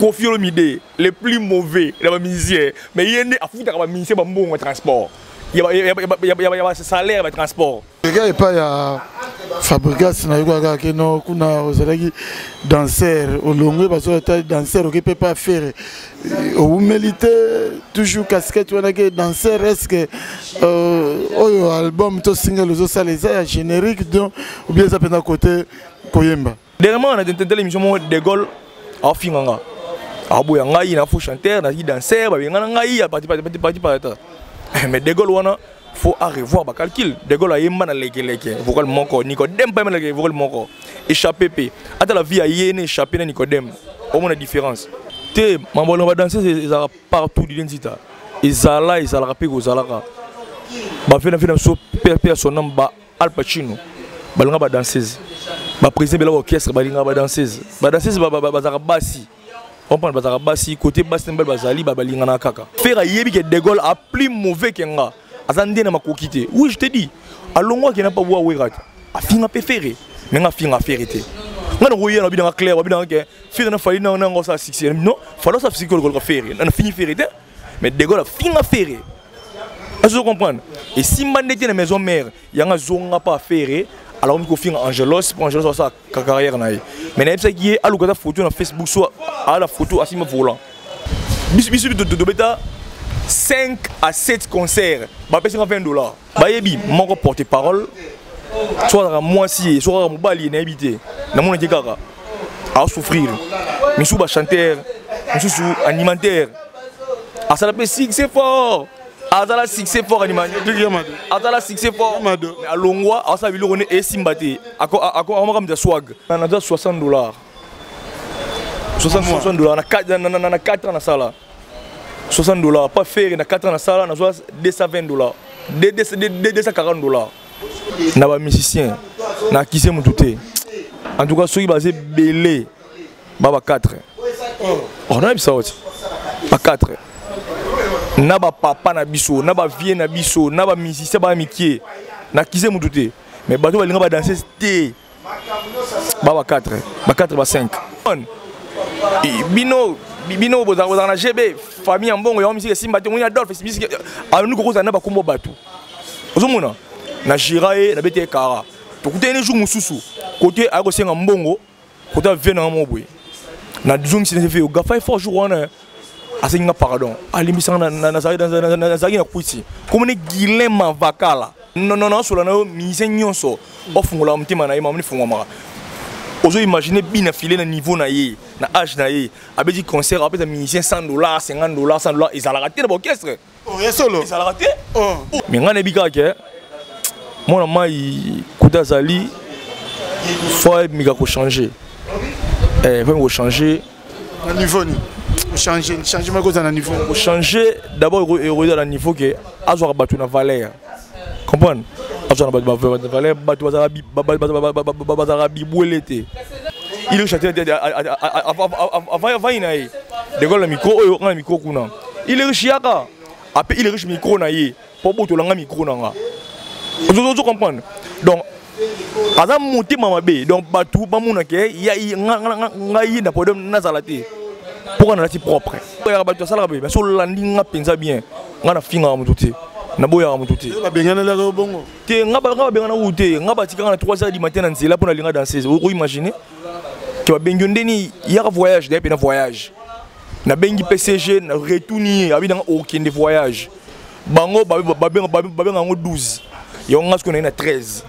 Kofi Olomide, le plus mauvais, les musiciens. Mais il y a des musiciens qui ont un transport. Il y a un salaire de transport. Les gars, il n'y a pas Fabrikas, il y a danseur, au long, parce que danseur qui ne peut pas faire. Au militaire, toujours casquette, danseur, est-ce que l'album, tout single, les générique, ou bien ça peut être côté Koyemba. Dernièrement, on a entendu l'émission de Gaulle à Finanga. Il y a un chanteur, il y a un danseur, il y a un danseur. Mais De Gaulle, il faut revoir le calcul. De Gaulle, il y a un vocal manquant. Nicodème, pas un vocal manquant. Échappé. Attends, la vie a échappé à Nicodème. Au moins la différence. Te, on va danser, ils sont partout d'identité. Ils sont là, ils sont là, ils sont là. Son nom Al Pacino. Ils sont danseuse. Le président de l'orchestre, ils sont danseuse. Les danseuses, ils sont bassi. On prend le bassi, côté bassi, ils sont bassi. Faire yebi que De Gaulle a plus mauvais que nga. Azandé na makokité. Oui, je te dis. Alongwa qui n'a pas voir ouirat. A finga préféré. Mais nga finga férité. Nga no royer na bi na clair, bi na que faire na fali na ngo sa succès. Non, falo sa physique ko faire. Na fini férité. Mais De Gaulle a finga féré. Est-ce que vous comprenez? Et si mandé na maison mère, yanga zonga pas féré. Alors on confie Angelos pour Angelos sa carrière na. Mais na ça qui est alu kata photo na Facebook soit à la photo asima volant. Bisu de beta 5 à 7 concerts, bah pèse $20. Bah yebi, mon porte-parole, soit à moi si, soit à mon bali n'habité, dans mon état à souffrir. Mais sous chanteur, sous animateur, à ça la paix c'est fort. À ça la c'est fort animateur. À ça la c'est fort. À Longwa, à ça ville on est simbaté. À quoi on va swag. On a $60. $60 na 4 ans na sala. $60, pas faire na 4 ans na sala, na $220. $240. Na ba musicien, na kissé mon touté. En tout cas, ceux qui basé belé, baba 4. On a ça aussi. Pas 4. Na ba papa na biso, na ba vie na biso, na ba musicien ba mikie. Na kissé mon touté. Mais bato ba linga ba danser té. Baba 4, ba 4 ba 5. Bino bozana GB famille en bon yo musique simba te moni Adolphe musique nous ko zana ba kombo batu ozomona na Jirae na bete kara to kutene jour mususu côté a ko senga mbongo côté vena mobwe na zoom si fait gafa fort jour wana asenga pardon alimisa na zagi na kuiti comme ne Guilhem Vakala non sur la mise nyonso ofungula mtima na ima mni fungwa Ozo imaginer bien filer na niveau na yé, na âge na yé. Avec des concerts, avec des musiciens $100, $50, $100, ils ont raté l'orchestre. Oh, yes solo. Ils ont raté. Oh. Mais on a bien que mon maman il Kouta Zali, faut miga ko changer. Faut changer. Na niveau ni. Changer ma cause na niveau. Faut changer d'abord éroder à niveau que azwa batu na valeur. Comprendre? Il est chanté avant il De Gaulle micro on micro kuna il est riche yaka après il est riche micro na ye pour boto langa micro nanga vous comprendre donc azam monter mama be donc batu ba muna ke ya ngai na podem nazalate pour na ti propre ya batu sala be mais so landi nga penza bien nga na finga mututi na boya mututi ba bengana la bongo te nga bengana ute nga batika na 3h du matin na nzela pour na linga danser vous imaginez que ba bengondeni ya voyage depuis na voyage na bengi PCG na retourner abi dans aucun voyage bango ba benga 12 yo ngasko na 13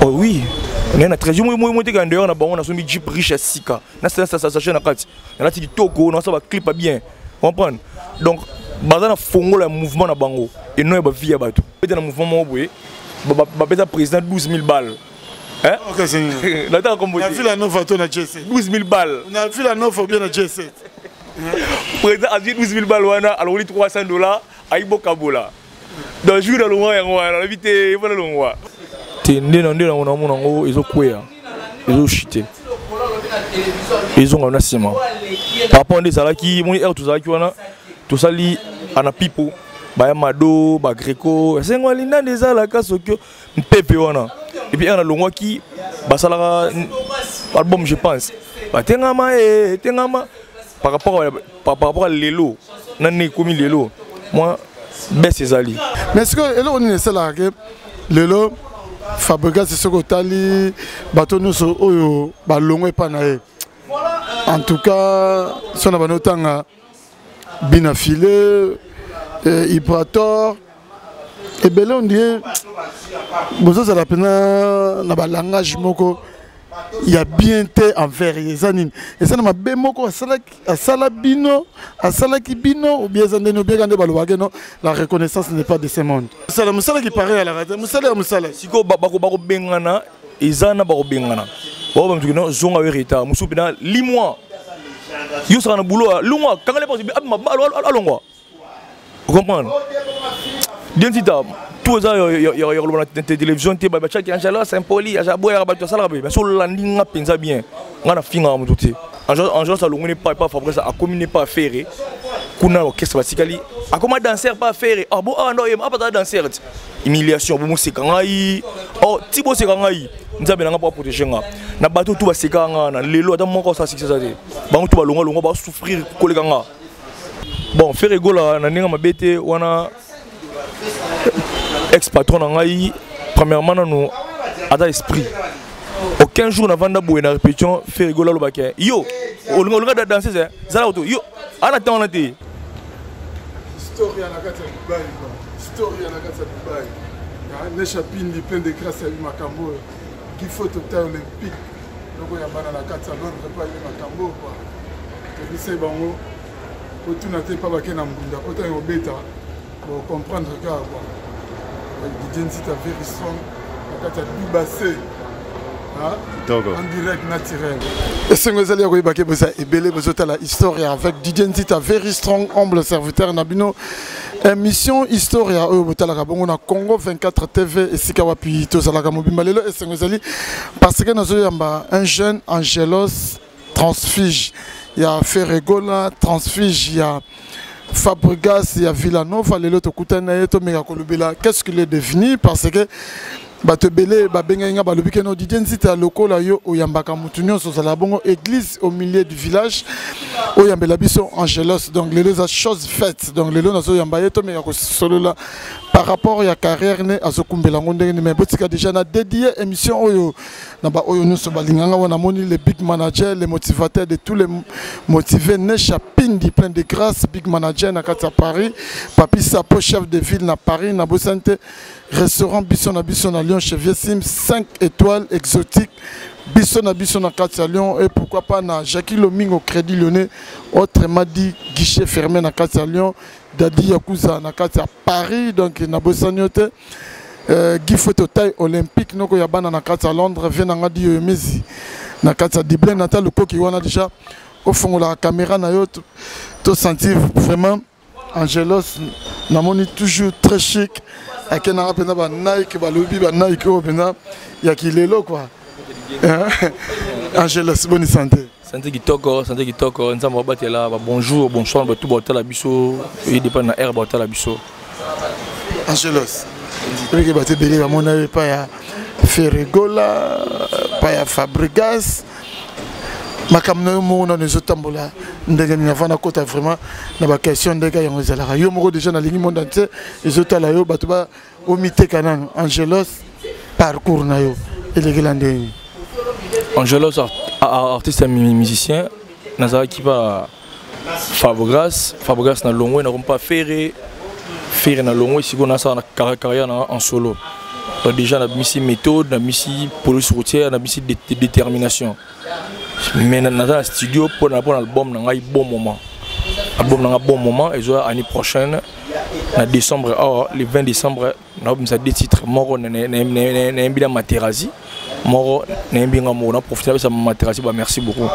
oh oui na 13 moi te gande na bango na so mi jeep riche à sika na ça na kati na ti toko na ça ba clip bien comprendre donc bazana fongo le mouvement na bango et non ba vie bato peut dans mouvement mobwe ba pesa président 12000 balles hein OK c'est là comme on a vu la nova to na J7 12000 balles on a vu la nova bien na J7 président a dit 12000 balles wana alors $300 aibo kabola dans jour dans le mois na vite voilà le mois tende na ndela na mona ngo ezokwea ezochiter ils ont un ciment par rapport à salaki mon air tout salaki wana tout sali ana pipo ba mado ba greco sengo linda des alaka sokyo mpepe wana et puis ana longwa ki ba salaka album je pense ba tengama par rapport à l'élo, nan commis l'élo, moi baisse ses alliés. Mais est-ce que l'élo on est là que l'élo Fabregas c'est ce que tali bateau nous oyo ba longo pa na. En tout cas, si on a autant binafilé Ibrator et ben là on dit bon ça la peine na ba langage moko il y a bien été envers les anines et ça na be moko asala bino ou bien ça ne bien gande balwa non la reconnaissance n'est pas de ce monde ça la musala qui paraît à la radio musala siko bako bengana ezana bako bengana bon même que zonga retard musu pena limwa yo sera na boulot longwa quand les pas alongwa vous comprenez Dentita, tout ça, il y a la télévision, il y a des gens qui Saint-Pauli, il y a des gens qui sont mais sur le landing, on a bien. On a fini à tout. En général, ça ne pas fabriqué, ça a communiqué pas faire. On a l'orchestre basicali. A comment danser pas faire. Ah bon, ah non, il a pas danser. Humiliation, bon, c'est quand il. Oh, Thibaut, c'est quand il. Nous avons pas protéger. Na bateau tout va se quand na lelo dans mon corps ça c'est ça. Bango tout va longa va souffrir collègue. Bon, faire rigolo là, na ninga mabete, on a ex-patron nangai premièrement nous à l'esprit aucun jour avant d'abouer na répétition fait rigoler le baquet yo on regarde danser ça ça là yo à la temps on était histoire na kati ya Dubaï histoire na kati ya Dubaï ya neshapindi plein de grâce à makambo qui faut total olympique donc ya bana na kati ya Londres pas ile makambo quoi et c'est bango pour tout na te pas baké na mbunda pour ta obeta pour comprendre que Didier Nzita very strong en direct naturel. Et c'est nous allons regarder et belé la histoire avec Didier Nzita very strong humble serviteur Nabino émission Historia au Botalagabongo Congo 24 TV et Sikawapi to Salagamobimalelo et c'est nous allons parce que nous avons un jeune Angelos transfuge il y a Ferregola transfuge il y a Fabregas, il y a Villanova, les autres qu'est-ce qu'il est devenu parce que Batebele, Babenga, Balubikeno, Didier Nzita, Loko, la yo, Oyambaka Moutunio, Sosalabongo, église au milieu du village, Oyambelabiso, Angelos, donc les deux choses faites, donc les deux nazo Yambayeto, mais solo là, par rapport à la carrière, à ce Kumbelangonde, mais Botika déjà a dédié émission Oyo, Naba Oyo nous Sobalinganga, on a moni les big managers, les motivateurs de tous les motivés, Nesha Pindi, plein de grâce, big manager, Nakata Paris, Papi Sapo, chef de ville, na Paris, na Bosante, restaurant Bisson à Lyon chez Viesim, 5 étoiles exotiques, Bisson à Katia Lyon et pourquoi pas na Jackie Loming au Crédit Lyonnais, autrement dit guichet fermé na Katia Lyon, Dadi Yakuza na Katia Paris, donc na Bossaniote, Guy Phototaille olympique, noko yabana na Katia Londres, vient na Di Mezi, na Katia Diblé, Natal le qui on a déjà au fond la caméra na yo, tout sentir vraiment Angelos, na moni toujours très chic. À quel moment on a Nike, Balobi, Nike, il y a qui est là quoi. Angelos, bonne santé. Santé qui toque, nous sommes là. Bonjour, bonsoir, tout le monde il dépend de l'air, la biso. Angelos, il y a mon avis, pas ya Ferregola, pas ya Fabregas. Ma caméra mon les autres tambola ndenge ni avant na kota vraiment na ba question ndenge ya ngozala yo moko déjà na ligne monde entier les autres là yo batuba omité kanana Angelos parcours na yo elegelande Angelos artiste et musicien nazara qui va Fabregas na longo na pas faire na longo ici qu'on a ça na carrière en solo donc déjà na misi méthode na misi police routière na misi détermination. Mais dans le studio pour l'album, on a un bon moment. Et l'année prochaine, en décembre, le 20 décembre, on a deux titres. Moro, on a un Materazzi. Moro, on a profité de Materazzi. Merci beaucoup.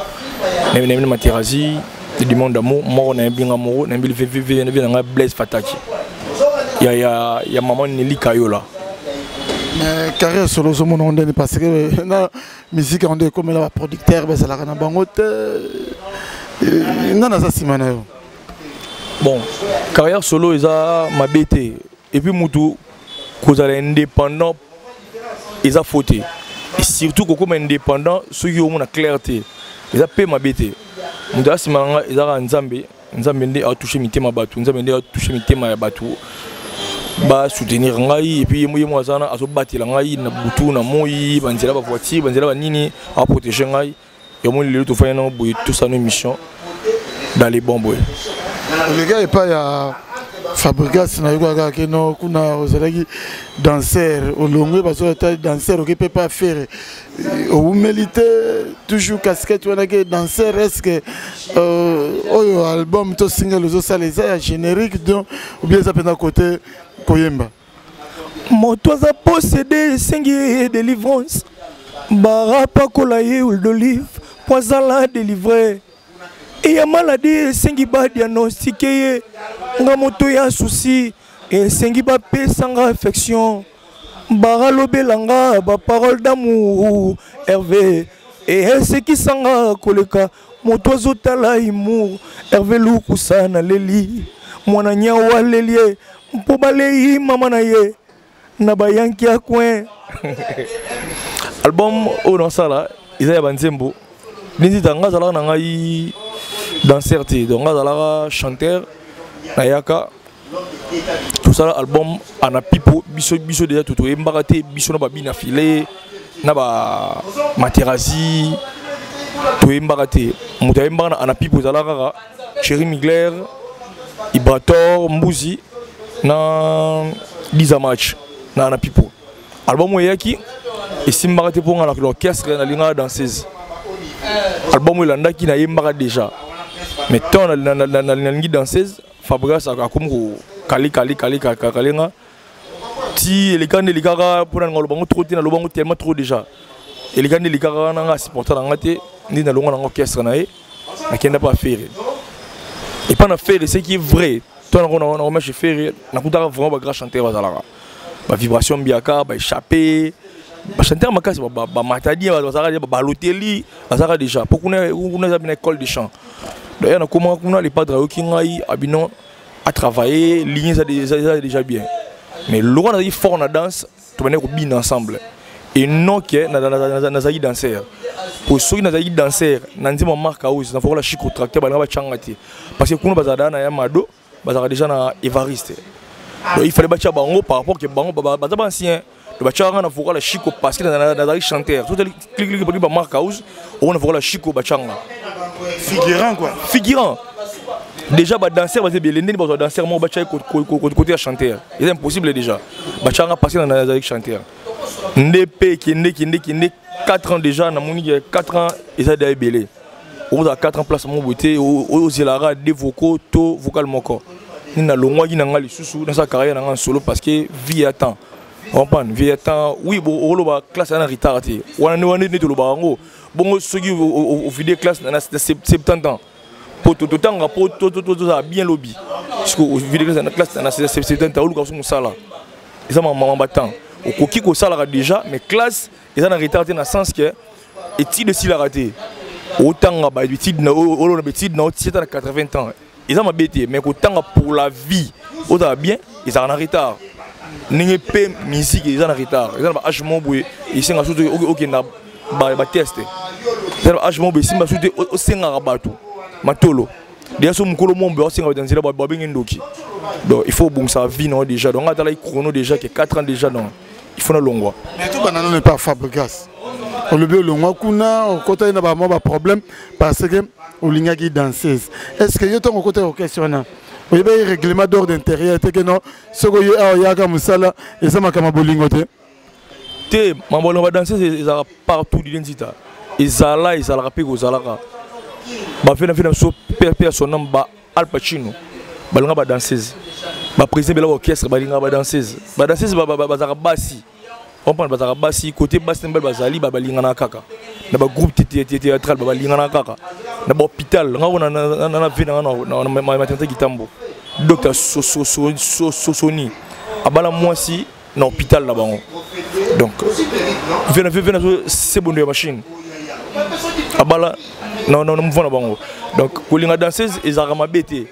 On a un Materazzi, le monde d'amour. Moro, on a un Moro, on a un Blaise Fataki. Il y a maman Nelly Kayola. Mais carrière solo ce monde on est parce que la musique on est comme la producteur ben ça la na bangote nana ça simana bon carrière solo ils a ma bête et puis mutu cause indépendant ils a fauté et surtout comme indépendant ceux qui ont la clarté ils a payé ma bête mutu asimanga ezaka nzambe nde atouché mitema bato nzambe nde atouché mitema ya bato ba soutenir ngai et puis yemo azana azobatela ngai na butu na moi banzela ba voiture banzela ba nini a protéger ngai yomo lelo to fanya na boye tout ça nos missions dans les bons boys le gars est pas ya Fabregas na yuko kaka no kuna ozalaki danseur olongwe baso ta danseur qui peut pas faire au milité toujours casquette wana que danseur est-ce que oyo album to single zo ça les générique donc ou bien ça peut à côté koyemba moto za posséder sengi délivrance barapa kolaye ou d'olive poisala délivré et ya maladie sengi ba diagnostiqué nga moto ya souci et sengi ba pesanga affection baralobelanga ba parole d'amour Hervé et ce qui sanga koleka moto zotala humour Hervé lukusana leli mwana nyawa lelie mpo balei mama na ye na bayanki ya coin album o dans ça là ils a banzembo nindi tanga zala na ngai danseur te donc ngazala chanteur nayaka tout ça album ana pipo biso déjà tout embaraté biso na ba bina filé na ba materazi to embaraté muta embana ana pipo zala kaka Chéri Migler Ibrator Mbuzi na Liza Match na ana pipo album yaki et simbaraté pour ngala l'orchestre na linga danseuse album landaki na yembara déjà mais tant na lingi danseuse Fabregas a comme kali nga ti elikande likaka pour na lobango trop te na lobango tellement trop déjà elikande likaka na nga supporter na ngate ndi na longa na orchestre na e na kenda pas faire et pas na faire ce qui est vrai toi na match faire na kutaka vraiment ba grand chanteur bazalaka ba vibration biaka ba échapper ba chanteur makasi ba matadi bazalaka ba baloteli bazalaka déjà pour qu'on ait une école de chant. D'ailleurs, comment on a les padres qui ont à travailler, ligner ça déjà bien. Mais lorsqu'on a dit fort en danse, tu vas bien ensemble. Et non que na zaï danseur. Pour ceux qui na zaï danseur, nanti ma marque house, na faut la chico tracteur, na ba changati. Parce que kuna bazada na yamado, bazara déjà na Evariste. Donc il fallait bâtir bango par rapport que bango bazaba ancien. Le bâtiment na faut la chico parce que na zaï chanteur. Tout clic pour ba marque house, on a faut la chico bachanga. Figurant quoi. Figurant. Déjà ba danseur bazé bien l'ennemi ba danseur mo bacha côté chanteur. C'est impossible déjà. Bachanga passer dans la chanteur. Ndep kinde 4 ans déjà na moni 4 ans et ça déjà belé. On a 4 ans place mon beauté au zelara des vocaux to vocal moko. Ni na longwa gi na ngali susu dans sa carrière na solo parce que vie attend. On prend vie attend. Oui bon on ba classe en retard té. Wana ne to lo bango. Bon ceux qui au vidéo classe na 70 ans. Pour tout temps pour tout ça bien lobby. Parce que au vidéo classe na 70 ans ou comme ça là. Et ça maman battant. Au coquille ko ça là déjà mais classe ils en retard dans le sens que étude de si la raté. Autant ba étude na on étude na 80 ans. Ils ont bêté mais autant pour la vie. Autant bien ils en retard. N'ingé pe musique ils en retard. Ils ont âge mon boy ils sont surtout OK na ba test. Ils ont âge mon boy simba surtout au senga bato. Matolo. Déjà son mukolo mon boy senga dans zela ba bengi ndoki. Donc il faut bon sa vie non déjà. Donc on a là chrono déjà que 4 ans déjà non. Il faut na longwa. Mais tout banana n'est pas Fabregas. On le veut longwa kuna au côté na ba moi problème parce que au linga qui danseuse. Est-ce que yo ton côté au questionnant? Il y a un règlement d'ordre intérieur que non ce que yo ya ka musala et ça makama bolingo te. Te mambo ba danseuse ils ont partout d'identité. Ils ala ils ala rapé ko zalaka. Ba fena so personnel ba Al Pacino. Balanga ba danseuse. Ba président de l'orchestre balinga ba danseuse. Ba danseuse ba zaka basi. On prend ba zaka basi côté basse mbel bazali ba balinga na kaka. Na ba groupe théâtral ba balinga na kaka. Na ba hôpital nga na vina na maternité Kitambo. Docteur Sosoni. Abala mwasi na hôpital na bango. Donc vena c'est bon de machine. Abala non mvona bango. Donc kolinga danseuse ezaka bête.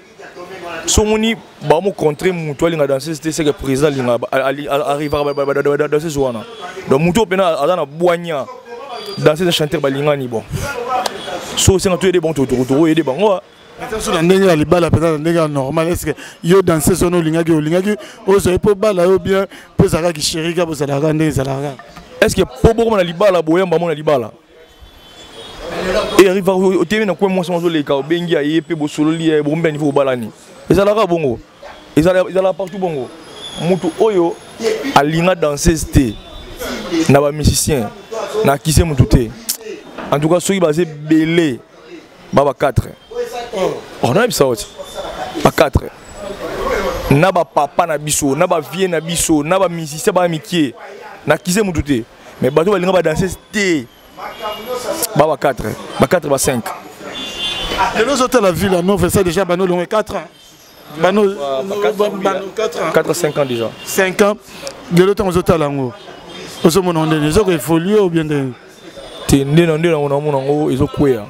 Somoni ba mo contrer muto linga danseuse c'est que président linga arrive à danseuse wana. Donc muto pena azana boanya danseuse chanteur ba linga ni bon. so c'est quand tu es des bons tour et des bons. Sur la ndenge ya libala peut-être ndenge normal est-ce que yo danser sono lingaki ozo po bala yo bien po zaka ki shirika po zala ndenge zala. Est-ce que po boko na libala boyamba mona libala? Et arrive au TV na quoi moi sans les ka bengi ya yepe bo solo li bo mbeni fo balani. Ezala ka bongo. Ezala partout bongo. Mutu oyo alinga danser ste na ba musicien na kise mutu te. En tout cas ceux qui basé belé baba 4. On a ça aussi. À 4. Naba papa na biso, naba vie na biso, naba musicien ba mikie. Na kise mututé. Mais bato balinga ba danser té. Baba 4, ba 4 ba 5. Et nous autres la ville nous fait ça déjà bano long 4 ans. Bano 4 ans. 4 5 ans déjà. 5 ans. De l'autre aux autres lango. Oso mon onde les autres évoluer ou bien de té ndena on monango ezo kwea.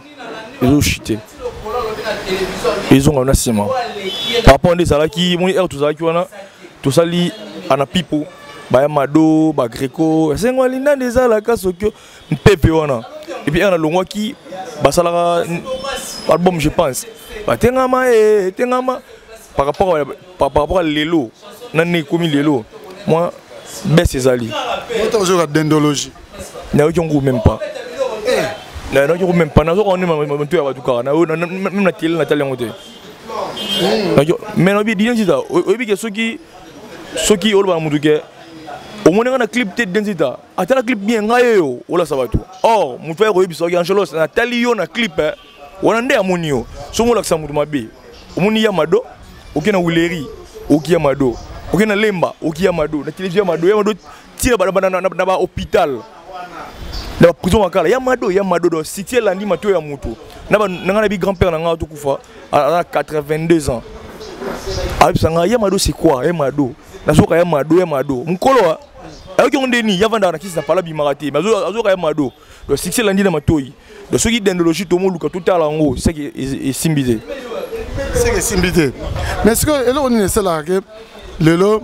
Ezo chité. Ils ont un ciment. Par rapport à des salaki, mon air tous salaki wana, tout sali ana pipo, ba mado, ba greco, c'est moi linda des salaka sokyo, pepe wana. Et puis on a longwa qui ba salara album je pense. Ba tengama par rapport à lelo, nané comme lelo. Moi baisse ezali. Autant jouer à dendologie. Na yo ngo même pas. Non, non, même pas. On est même la télé, la télé, mais on dit que ceux qui ont le au moins on a clip tête d'identité. Attends la clip bien gaillé, voilà ça va tout. Or, mon frère Oyebi Sogi Angelos, na télé on a clip, on a des amonio. So mon l'accent de ma bé. Au moins Yamado, aucun Willeri, aucun Yamado, aucun Lemba, aucun Yamado. La télévision Yamado tire dans hôpital. La prison makala Yamado do cité landi mato ya mutu na bi grand-père na to kufa à 82 ans. Abisanga Yamado c'est quoi Yamado na soka Yamado mukolo ayoki ondeni yavanda na kisi na pala bi marate mais azoka Yamado do cité landi na matoyi do soki dendologie to moluka totala ngo c'est que simbité mais ce que on est là que lelo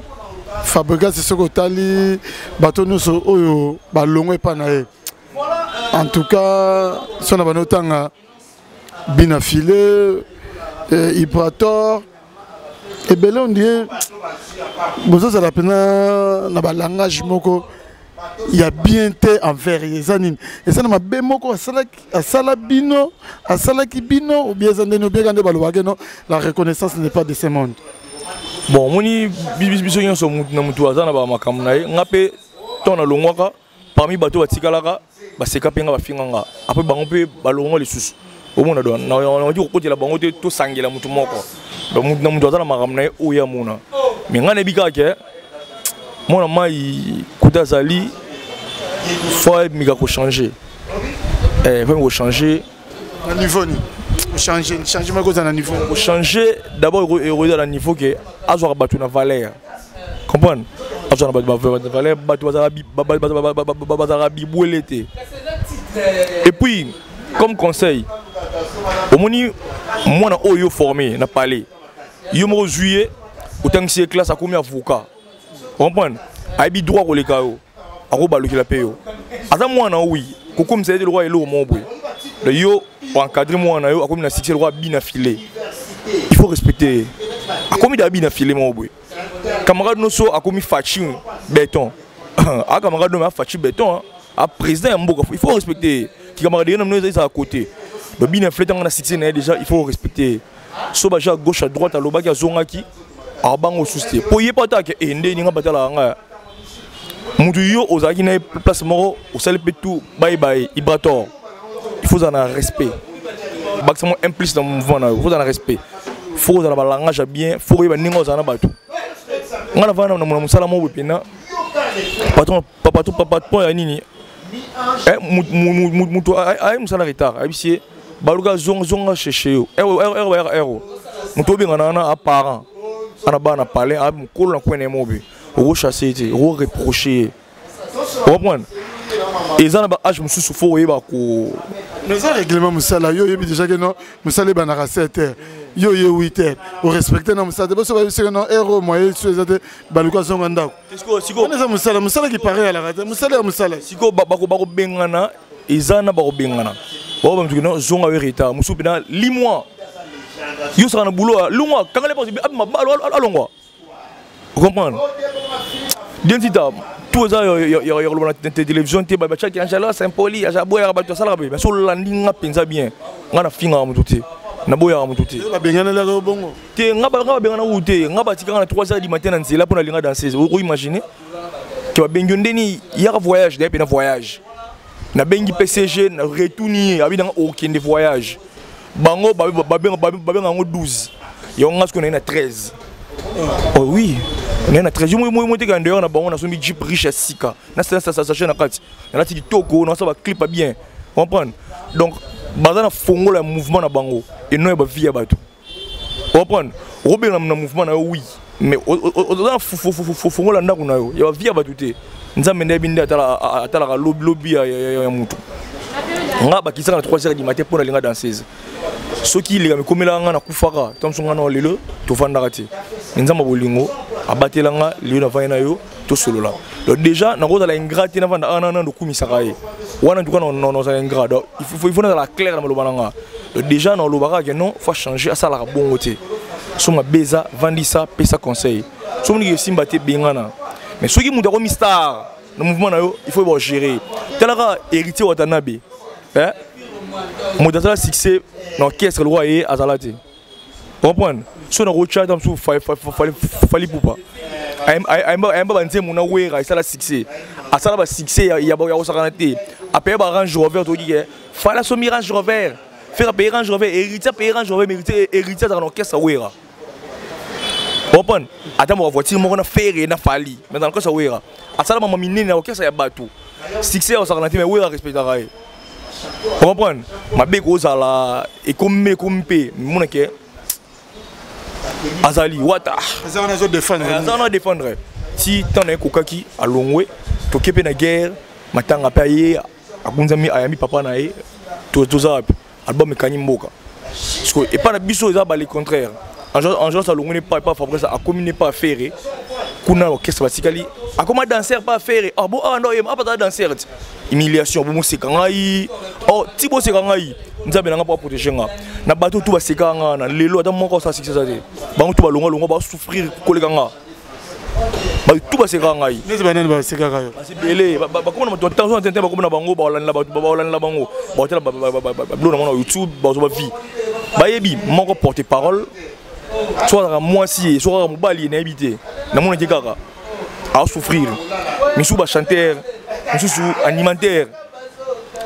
Fabrica c'est ce que tali bato nous oyo balongo pa na e. En tout cas, si on a un binafilé, Ibrator, et bien on dit, vous avez un langage, il y a bien été envers les animes. Et ça m'a bien moko à Salabino, à Salakibino, ou bien la reconnaissance n'est pas de ce monde. Bon, moi, je suis parmi les bateaux, c'est quand on a après on peut ballonner les sous. Au moins on dit côté la banque tout sangé la mutu moko. Donc nous doit na maramna o ya mona. Mais ngane bika ke mona mai kuta zali faut mi ko changer. Faut changer à niveau ni. Changer ma cause à niveau. Changer d'abord au niveau que azwa batu na valeur. Comprendre? Azwa na valeur batu bazarabi bouelete. Et puis, comme conseil, au moment où moi je formé, na parlé, je me juillet, autant que c'est classe à combien avocat. Comprendre? Aibi droit au lekao, à rebalo qui la paye. Attends moi na oui, comme c'est le roi et l'eau mon boy. Le yo encadrer moi na yo, à comme na cité le roi bien affilé. Il faut respecter. À combien bien affilé mon boy. Camarade nous so à comme fachi béton. À camarade nous a fachi béton. À président il faut respecter. Qui camarade nous à côté. Le bien inflété dans la cité déjà il faut respecter. So ba gauche à droite à loba qui a zongaki. À bango souci. Pour y pas ta que ndé ni nga batala nga. Mutu yo ozaki na place moro au sel tout bye bye Ibrator. Il faut en avoir respect. Maximum implice dans le mouvement, il faut en avoir respect. Il faut en avoir un langage bien, il faut en avoir un langage bien. On a vu dans mon salon au Pina. Patron, patron, nini. Mutu, aïe, musala retard. Aïe, c'est baluga zonga chercher yo. Mutu bien on a apparent. On a ban à parler, on colle en coin des mots. On chasser, on reprocher. Vous comprenez? Et ça, je me suis souffert. Mais ça, règlement, Moussala, yo déjà que non, Moussala banara 7h, yo 8h. On respecte non Moussala. Parce que c'est un héros moyen sur les autres baluka zonganda. On est Moussala, Moussala qui paraît à la radio. Moussala. Siko bako bengana, ezana bako bengana. oh bah tu non zonga retard musu pena lis-moi yo sera na boulot lis-moi quand les pas allongwa vous comprenez dentita tout ça y a la télévision te ba cha ki angela Saint-Poli ya boya ba to sala ba mais so landinga penza bien ngana finga mututi na boya mututi ba bengana la bongo te ngaba bengana ute ngaba tika na 3h du matin na nzela pour na linga danser vous imaginez que ba bengondeni ya voyage depuis na voyage na bengi PCG na retourner abi dans aucun de voyage bango ba benga ngo 12 yo ngasko na 13 oh oui on est na 13 moi te quand dehors na bango na so mi jeep riche à sika na ça chaîne na kati na ti toko na ça va clip bien comprendre donc bazana fongo le mouvement na bango et non ba via bato comprendre robé na mouvement na oui mais au fongo la ndako na yo ya via bato te nzambe ndebinde atala lobby ya mutu nga ba kisaka na 3h du matin pour na linga danseuse soki les gars me komela nga na kufaka tamsonga na lelo to vandaka te nzamba bolingo abatelanga lelo na vana yo to solola donc déjà na ko la ingrate na vanda ana ndo kumisaka ye wana ntuka non ça ingrat il faut na la clair na maloba nga donc déjà na lobaka que non faut changer ça la bongo te soma beza vandisa pesa conseil somo ni simba te bengana mais soki mutu ko star le mouvement na yo il faut le gérer telaka héritier watanabe hein mutu ça succès non qu'est-ce que le roi est azalati comprendre so na rocha tam so fali poupa aimba banze mona wera ça la succès asala ba succès ya ba osakana te après ba range rover to di fala so mirage rover faire payer range rover héritier range rover mériter héritier dans l'orchestre wera comprendre attends ma voiture mo na faire na fali mais dans l'orchestre wera asala mama minene na orchestre ya bato succès osakana te mais wera respectera comprendre ma beko ozala et comme pe mona ke azali wata azana zo défendre si tant un kokaki a longwe to kepe na guerre matanga paye akunzami ayami papa na e to za album kani mboka parce que et pas na biso za ba le contraire en genre ça longwe pas Fabrice a communiqué pas faire kuna orchestre basikali a comment danser pas faire ah bon ah non il pas danser humiliation bon c'est kangai oh tibo c'est kangai nzambe nanga pas protéger nga na bato tout ba sekanga na lelo ata moko ça succès ça te bango tout ba longa ba souffrir kolega nga ba tout ba sekanga yi nezi banani ba sekanga yo c'est belé ba comment na tension tente ba comment na bango ba olanda bango ba tela ba blo na YouTube ba zo ba vie ba yebi moko porter parole soit moi si soit mobali na habité na mona kaka à souffrir mais sous ba chanteur sous animateur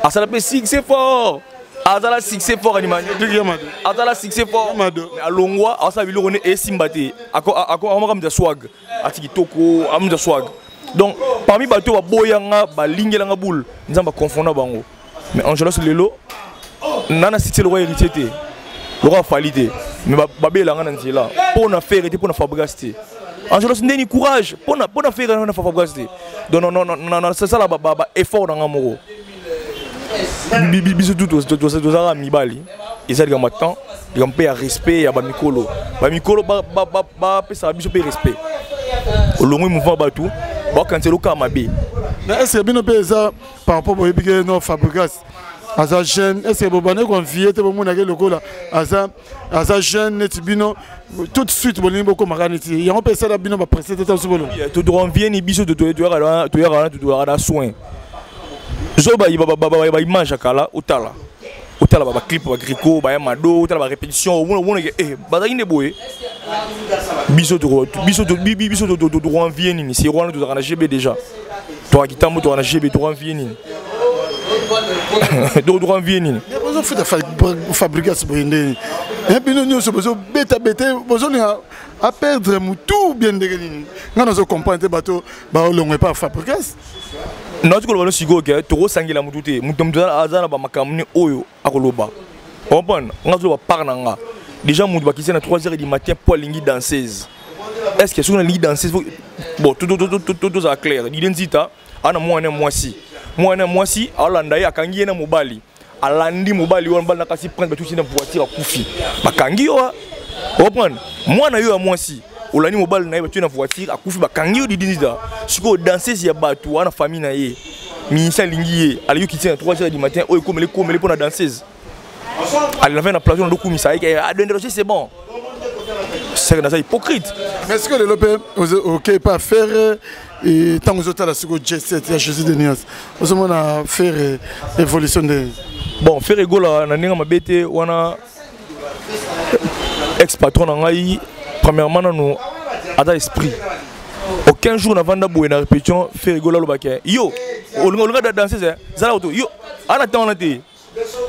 à ça la succès fort azala succès fort animateur azala succès fort mais alongwa asa biloko ne esimbate ako amaka swag atiki toko amda swag donc parmi bato ba boyanga ba lingelanga boule nzamba confondre bango mais Angelos lelo nana succès le roi héritier te le roi falité mais ba belanga na nzela pour na faire te pour na Fabrice Angelos ndeni courage pour na faire na Fabrice donc non c'est ça la ba effort dans amoro biso tout ça mibali eza lika matin lika mpe ya respect ya bamikolo ba pesa biso mpe respect olongwe mouvement bato bakansela okaa mabe mais est-ce que bino mpe eza par rapport boyebike no Fabrice aza jeune est-ce que bobane confier te bomonake lokola aza jeune neti bino tout de suite bolingi bokomaka neti yango mpe esala bino bapresse te taso bolo todoranvieni biso toyaka na soin zo ba image kala utala ba clip ba grico ba mado utala ba répétition on eh bazaki ne boye biso to renvier ni si Rwanda to na GB déjà to akitambo to na GB to renvier ni do renvier ni bozo fita Fabrice boyende et puis nous bozo beta bozo à perdre tout bien de nini ngana zo comprendre bato ba olongwe pas Fabrice non tu ko sigo ke to sangila mutute mutum azana ba makamni oyo akoloba comprendre ngazo ba parnanga déjà mutu ba kisena 3h du matin pour lingi danseuse est-ce que sur une ligne danseuse bon tout ça clair l'identité ana moi si alanda ya kangi na mobali alandi mobali on bal na kasi prendre tout na voiture akufi bakangi yo comprendre moi na yo ya moi si olani mobali na ye tu na voiture akufi bakangi yo l'identité siko danseuse ya batu ana famille na ye ministère lingié allez quitter à 3h du matin oh comme les pour la danseuse allez la faire la plage on le coup ça à donner c'est bon c'est hypocrite. Mais est-ce que les lopes ok pas faire et tant que autres là sur jet set il y a Jésus de Nias on a faire évolution de bon faire rigolo là na ninga mabete wana ex patron na ngai premièrement nous ada esprit aucun jour avant d'abouer na répétition faire rigolo lo baké yo on regarde danser ça auto yo ana temps on était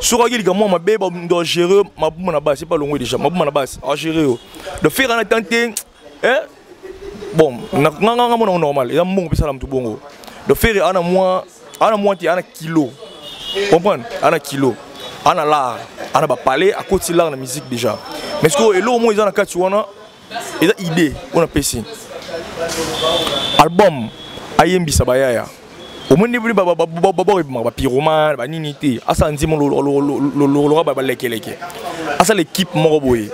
sur les gars moi ma bébé doit gérer ma boum na base c'est pas long déjà ma boum na base à gérer de faire en tenté bon na mon normal il y a mon pisa la bongo de faire ana moi ti ana kilo comprendre ana kilo ana là ana ba parler à côté là la musique déjà mais ce que lo moi ils ont na kati wana ils ont idée on a PC album ayembi sabaya au moins début baba pyromane ba ninité asa ndimo lo ba lekeleke asa l'équipe moroboye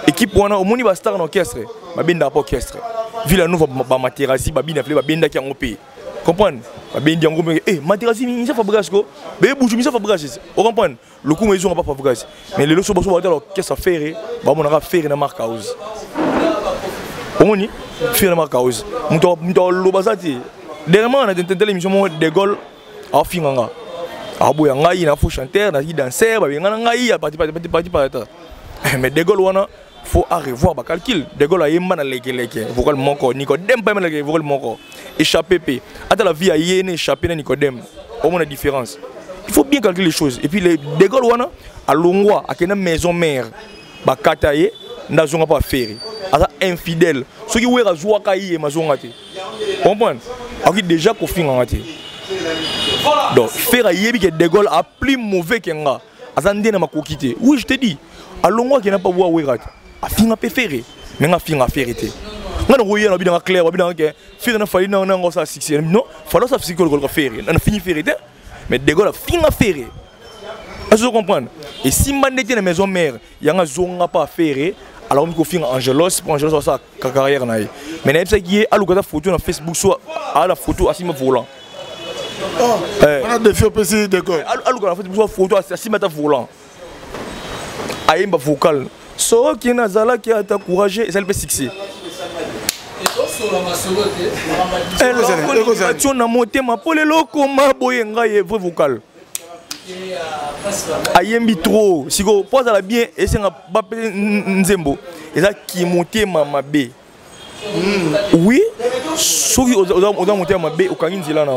équipe wana au moins ba star en orchestre ba benda pas orchestre villa nouveau ba materasi ba bina ba benda ki ngopé comprendre ba benda ngopé materasi mi ça Fabregas ko be bouju mi ça Fabregas on comprendre le coup ils ont pas Fabregas mais les loso ba l'orchestre faire ba mon faire na marque house au moins faire na marque house muto lo bazati dernièrement on a tenté l'émission de Gaulle à Finanga. À Bouyanga, il a faux chanteur, il a dit danseur, il a parti. Mais De Gaulle, il faut revoir le calcul. De Gaulle a échapé vocal manco, Nicodème pas mal vocal manco. Échappé. Attends la vie a échappé Nicodème. Au moins la différence. Il faut bien calculer les choses. Et puis les De Gaulle à Longwa, à une maison mère, ba kataye, n'a pas faire. À infidèle. Ceux qui oué à Zouakaï et Mazongate. Comprendre? Alors déjà qu'on finit en raté. Donc faire à Yébi que De Gaulle a plus mauvais qu'un gars. Azandé n'a pas quitté. Oui je te dis. À Longwa qui n'a pas voir oué raté. A finir à faire. Mais on a fini à faire été. On a voyé on a bien clair, on a bien que faire n'a fallu non ça succès. Non, falloir ça succès qu'on va faire. On a fini faire été. Mais De Gaulle a fini à faire. Est-ce que vous comprenez? Et si man était dans la maison mère, il y a un zone pas à faire. Alors on confie Angelos pour Angelos ça carrière naïe. Mais n'importe qui est à l'occasion photo sur Facebook soit à la photo à Sima volant. On a des filles aussi De Gaulle. À l'occasion Facebook soit photo à Sima volant. Aïe vocal. So qui n'a zala qui a encouragé et ça le peut succès. Tu as monté ma pour les locaux ma boyenga est vrai vocal. Ayembi trop si go pose à la bien et c'est un bapé nzembo et ça qui monter ma bé oui ceux qui ont monté ma bé au kangi là na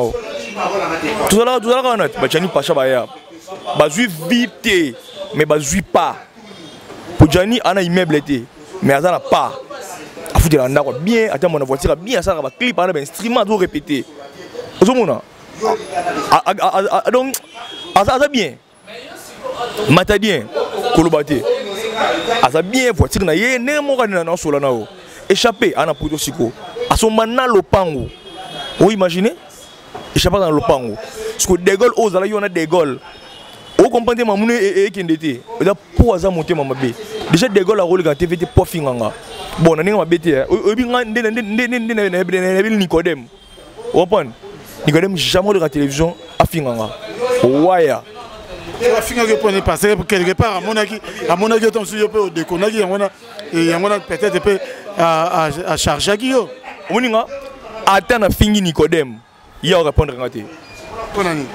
tout ça quand ba Jani Pacha ba ya ba zui vite mais ba zui pas pour Jani ana immeuble té mais azala pas a foutre la ndako bien attends mon voiture bien ça va clip ana instrument tout répéter ozomona donc ça bien matadien kolobate asa bien voiture na ye ne mo kana na sola na o échappé ana poto siko aso mana lopango o imaginer échappé dans lopango parce que De Gaulle ozala yona De Gaulle o comprendre mamune e kendete da po aza monter mama be déjà De Gaulle a rôle quand TVT po finganga bon na ninga mabete o binga ndene Nicodème o comprendre Nicodème jamais de la télévision a finganga waya la fin que pour ne passer quelque part à mon avis ton sujet peut déconner et on a peut-être peut à charger qui yo oninga attendre fingi Nicodème il a répondre ngate konani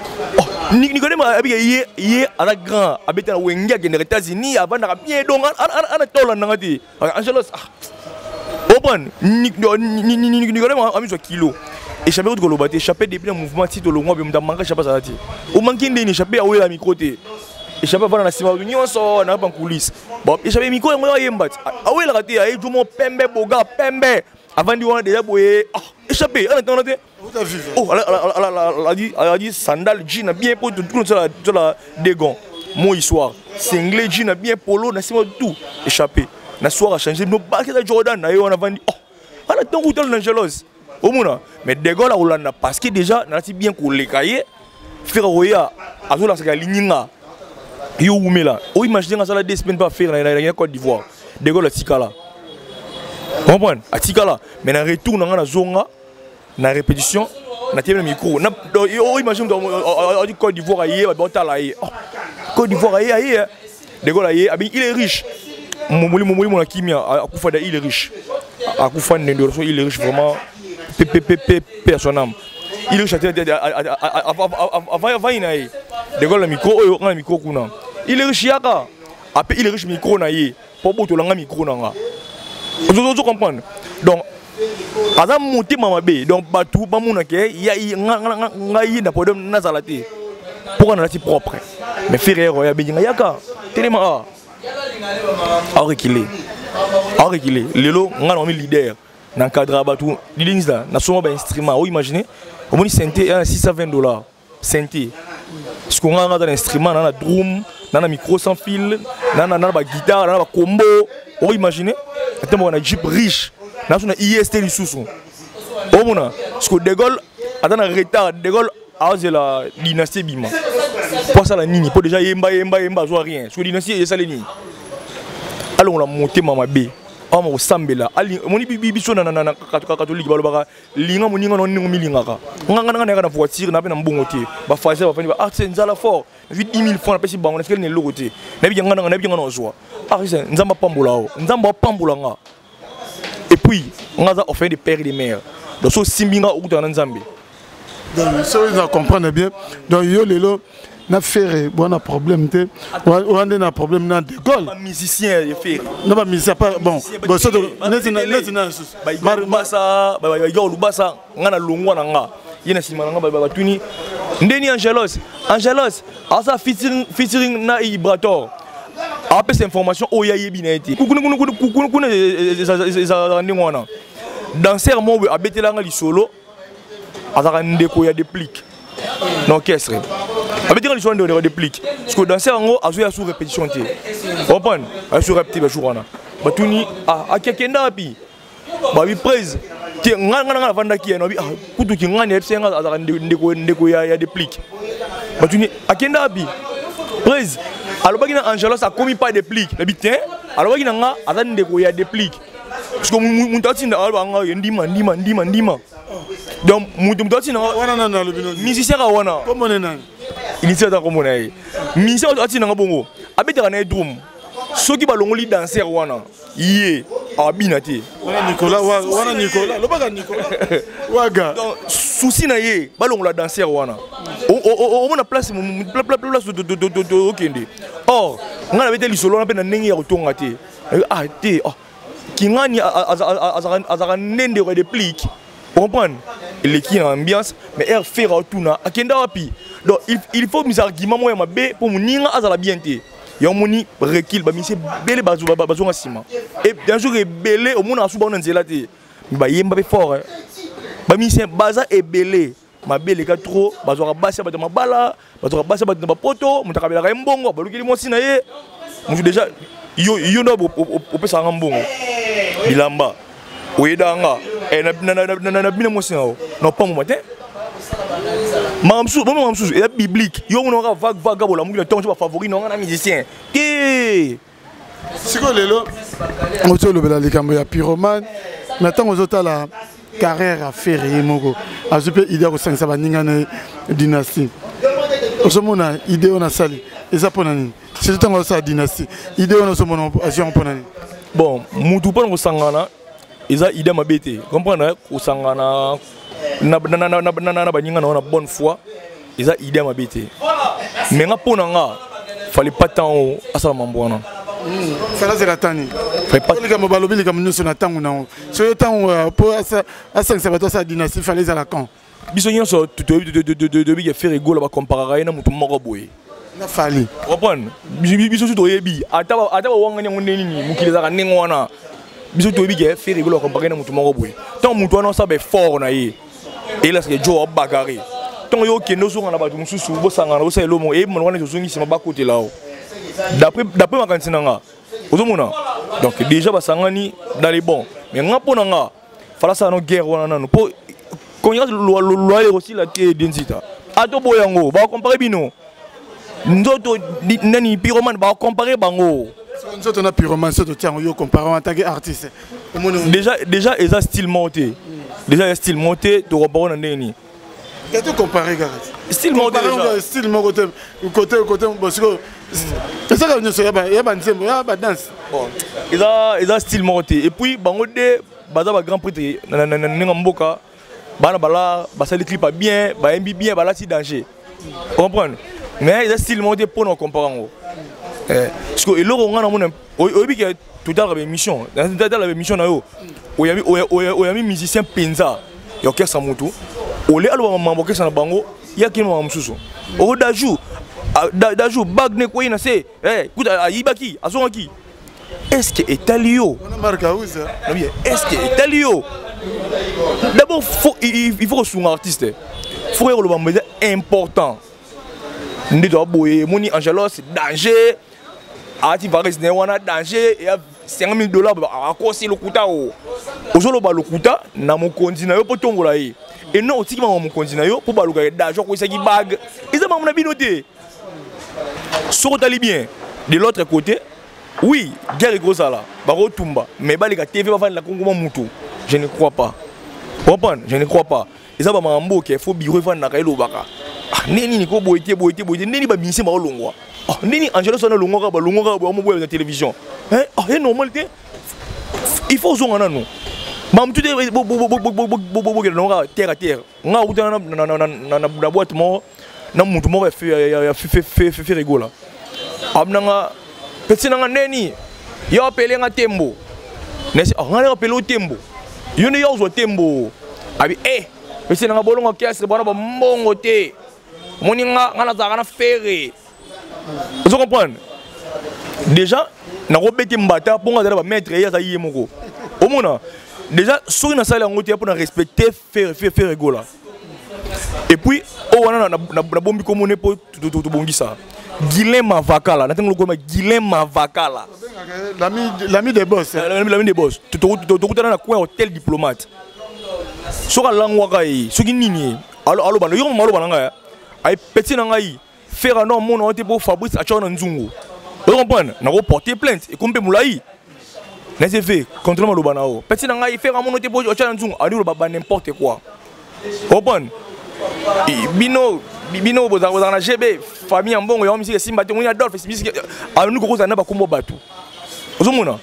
Nicodème abi yé à la grand habiter au Wenga aux États-Unis avant na bien donc ana tola ngate Angelos open Nicodème ami so kilo échappé de Golobate, échappé depuis le mouvement titre le mois de manquer échappé ça là. Au manquer de échappé à la micro té. Échappé avant la cima union so na pas coulisses. Bon, échappé micro moi yembat. Ah ouais la raté ay du mon pembe boga pembe. Avant de voir déjà boyer. Échappé, on attend oh la dit sandal jean bien pour tout sur la dégon. Mon histoire. Single jean bien polo na cima tout échappé. Na soir a changé nos baguettes de Jordan na yo on a vendu. On attend où tel Angelos. Mais De Gaulle a Hollande parce que déjà on a bien qu'on les cahiers faire roya à tout la ligne yo oumela o imaginer ça la 2 semaines pas faire la Côte d'Ivoire De Gaulle a tikala comprendre a tikala mais na retour na zonga na répétition na tiens le micro na imagine on Côte d'Ivoire aïe ba botala aïe Côte d'Ivoire aïe De Gaulle aïe il est riche Momoli mon kimia akufa il est riche akufa ndendo so il est riche vraiment personnellement il est riche avant inaïe De Gaulle le micro on micro kuna il est riche yaka après il est riche micro na aïe pour botolanga micro nanga vous comprenez donc Aza monté mama bé donc batou ba mona ke ya ngai na podem na zalate pour na ti propre mais frère ya benga yaka tellement a reculer lelo ngana mi leader na cadre batou lidinza na soma ba instrument ou imaginez au moins synthé $620 synthé ce qu'on a dans l'instrument na drum na micro sans fil na ba guitare na ba combo ou imaginez tellement on a jeep riche na suna IST lisusu omona parce que De Gaulle attend un retard De Gaulle a la dynastie bima pour ça la nini pour déjà yemba zo rien sur dynastie et ça les nini alors on l'a monté mama B on m'a sambela ali moni bibi so na catholique balobaka linga moninga no ningo milingaka nganga na voiture na pe na mbongo te ba fazer ba fani ba c'est nzala fort 10,000 francs na pesi bango na skele ne lokote na bi nganga no zo c'est nzamba pambola o nzamba pambola nga. Et puis, on a offert des pères et des mères. Donc, ce Simbinga ou dans Nzambe. Donc, ça, vous comprenez bien. Donc, yo lelo, na faire bon problème te. On a un problème na De Gaulle. Pas musicien, il fait. Non, pas musicien, pas bon. Bon, ça, Lubasa, ngana longwa nanga. Yena simana nga ba tuni. Ndeni Angelos, asa featuring na Ibrator. Après cette information, oh ya yebineti. Danser mo abete langa li solo. Azaka ndeko ya déplique. L'orchestre. Abete langa li solo de déplique. Parce que danser ngo azo ya sous répétition té. Comprendre? A sous répéter ba jourana. Batuni a kekenda api. Ba bi praise. Ti ngana vanda ki no bi kutu ki ngani FC nga azaka ndeko ya déplique. Batuni akenda api. Praise. Alors que Angelos a commis pas de pliques. Alors que nga attend de quoi des pliques. Parce que mon tati na alba nga ndima. Donc mon tati na wana na le bino. Musicien ka wana. Comment nena? Initiateur comme on est. Musicien tati na bongo. Abeta na drum. Ceux qui balongoli danser wana. Yé abinate. Wana Nicolas. Lobaka Nicolas. Waga. Donc souci na yé balongola danser wana. On a place de okende. Or, on avait des solos, on a peine à retourner. Ah, qui ngani azara nende de plique. Comprendre? Il est qui en ambiance, mais elle fait retourner. À kenda wapi. Donc il faut mes arguments moi ma B pour mon ninga azala bienté. Yon moni recul ba mise belé bazo ngasima. Et bien sûr belé au monde asuba on nzela te. Ba yemba be fort. Ba mise baza e belé. Ma belle est trop, bazoka basi ba mabala, bazoka basi ba poto, mutakabela ka mbongo, balukeli mosi na ye. Mutu déjà yo ndo opesa ngambongo. Bilamba. Oyedanga na bina mosi na no pango matin. Mamsu et biblique. Yo on aura vague bola muki tongo ba favori no na musicien. Ke Siko lelo. On te le bela likambo ya pyromane. Maintenant on zota la carrière à faire moko azupe idée ko sangisa baninga na dynastie osomona idée on a sali eza pona nini c'est tout en ça dynastie idée on osomona asion pona nini bon mutu pona ko sangana eza idée mabete comprendre ko sangana na baninga na bonne foi eza idée mabete mais nga pona nga fallait pas tant asala mambwana Fala c'est la tani. Fallait pas que balobi comme nous sur la tangu na. Sur le temps pour ça ça va ça dynastie fallait à la camp. Biso nyonso de bi faire ego la comparer na mutu moko boye. Na fali. Comprendre? Biso to yebi ata wanga nyango nini mukileza ka nengwana. Biso to bi faire ego la comparer na mutu moko boye. Tant mutu wana ça be fort na ye. Et là c'est Joe bagarre. Tant yo kendo so na batu mususu bo sangana bo sa elomo e mo wana zo ngi sima ba côté là-haut. D'après ma cantinanga, donc déjà basangani dans les bons. Mais nga pona nga, fala ça no guerre wana nanu. Po quand il y a le aussi la tie densita. Ato boyango, ba comparer bino. Nzoto nani pyromane ba comparer bango. Nzoto na pyromane so to tiens yo comparer en tant qu'artiste. Déjà ils ont style monté. Déjà style monté to comparer na ndeni. Qu'est-ce que tu compares, gars? Style monté déjà. Style monté, côté, parce que c'est ça que nous sommes, il y a une danse. Bon, ils ont style monté. Et puis, bangodé, bazar grand prêtre, n'importe bala, ça les clips bien, bien, bala si danger. Comprendre? Mais ils ont style monté pour nous comparer. Parce que là, on a un tout à l'heure émission. Dans la émission, il y a un musicien Penza, il y a orchestre Samutu. Au lieu de l'orchestre na bango, il y a qui m'a moussou. Au dajou bag ne quoi il sait. Écoute, Ibaki, Azonaki. Est-ce que Italio? On a marqué où ça? Est-ce que Italio? D'abord, il faut que un artiste. Il faut que le bambou est important. Ndi doit boyer, moni Angelo c'est danger. Ati Vares ne wana danger. Il y a $5,000 à quoi c'est le kuta o. Ozolo ba le kuta na mon continent yo potongola yi. Et non, si mon continent yo pour ba le danger ko saki bag. Ils ont mon binoté. Sur bien. De l'autre côté, oui, guerre gros là. Baro tumba, mais ba les gars TV va faire la Congo mutu. Je ne crois pas. Comprendre? Je ne crois pas. Ils ont ba mambo qu'il faut biro va na kailo baka. Nini ko boité nini ba binse ma longwa. Nini Angelo sona longwa ba mo boye na télévision. Hein? Ah, normalité. Il faut zonga non. Mam tout est bo terre à terre. Nga uta na boîte mo na mutu mo fait rigolo. Amnanga petit nanga neni. Yo appelé nga tembo. Nesi nga appelé au tembo. Yo ne yo zo tembo. Abi petit nanga bolongo kiasi bana ba mbongo te. Moninga nga na ferré. Vous comprenez? Déjà, na robeti mbata pour nga ba maître ya za yemoko. Au mona. Déjà, sur une salle en haut pour respecter faire rigolo. Et puis, on a bombi comme on est pour tout bongi ça. Guilhem Avakala, n'attends le gomme Guilhem Avakala. L'ami des boss. L'ami des boss. Tu as un coin hôtel diplomate. Sur la langue wakaï, sur qui nini. Alors, bah, le yon malo bananga. Ay petit nangaï. Faire un nom mon hôtel pour Fabrice Achon Nzungu. Vous comprenez? N'a pas porté plainte. Et comme Moulaï. N'est-ce fait contre le banao. Petit nangaï faire un mon hôtel pour Achon Nzungu. A dit le baba n'importe quoi. Vous comprenez? Bino bozana GB famille en bon yo misi simba te munya Adolphe misi anu ko zana ba kombo batu ozomona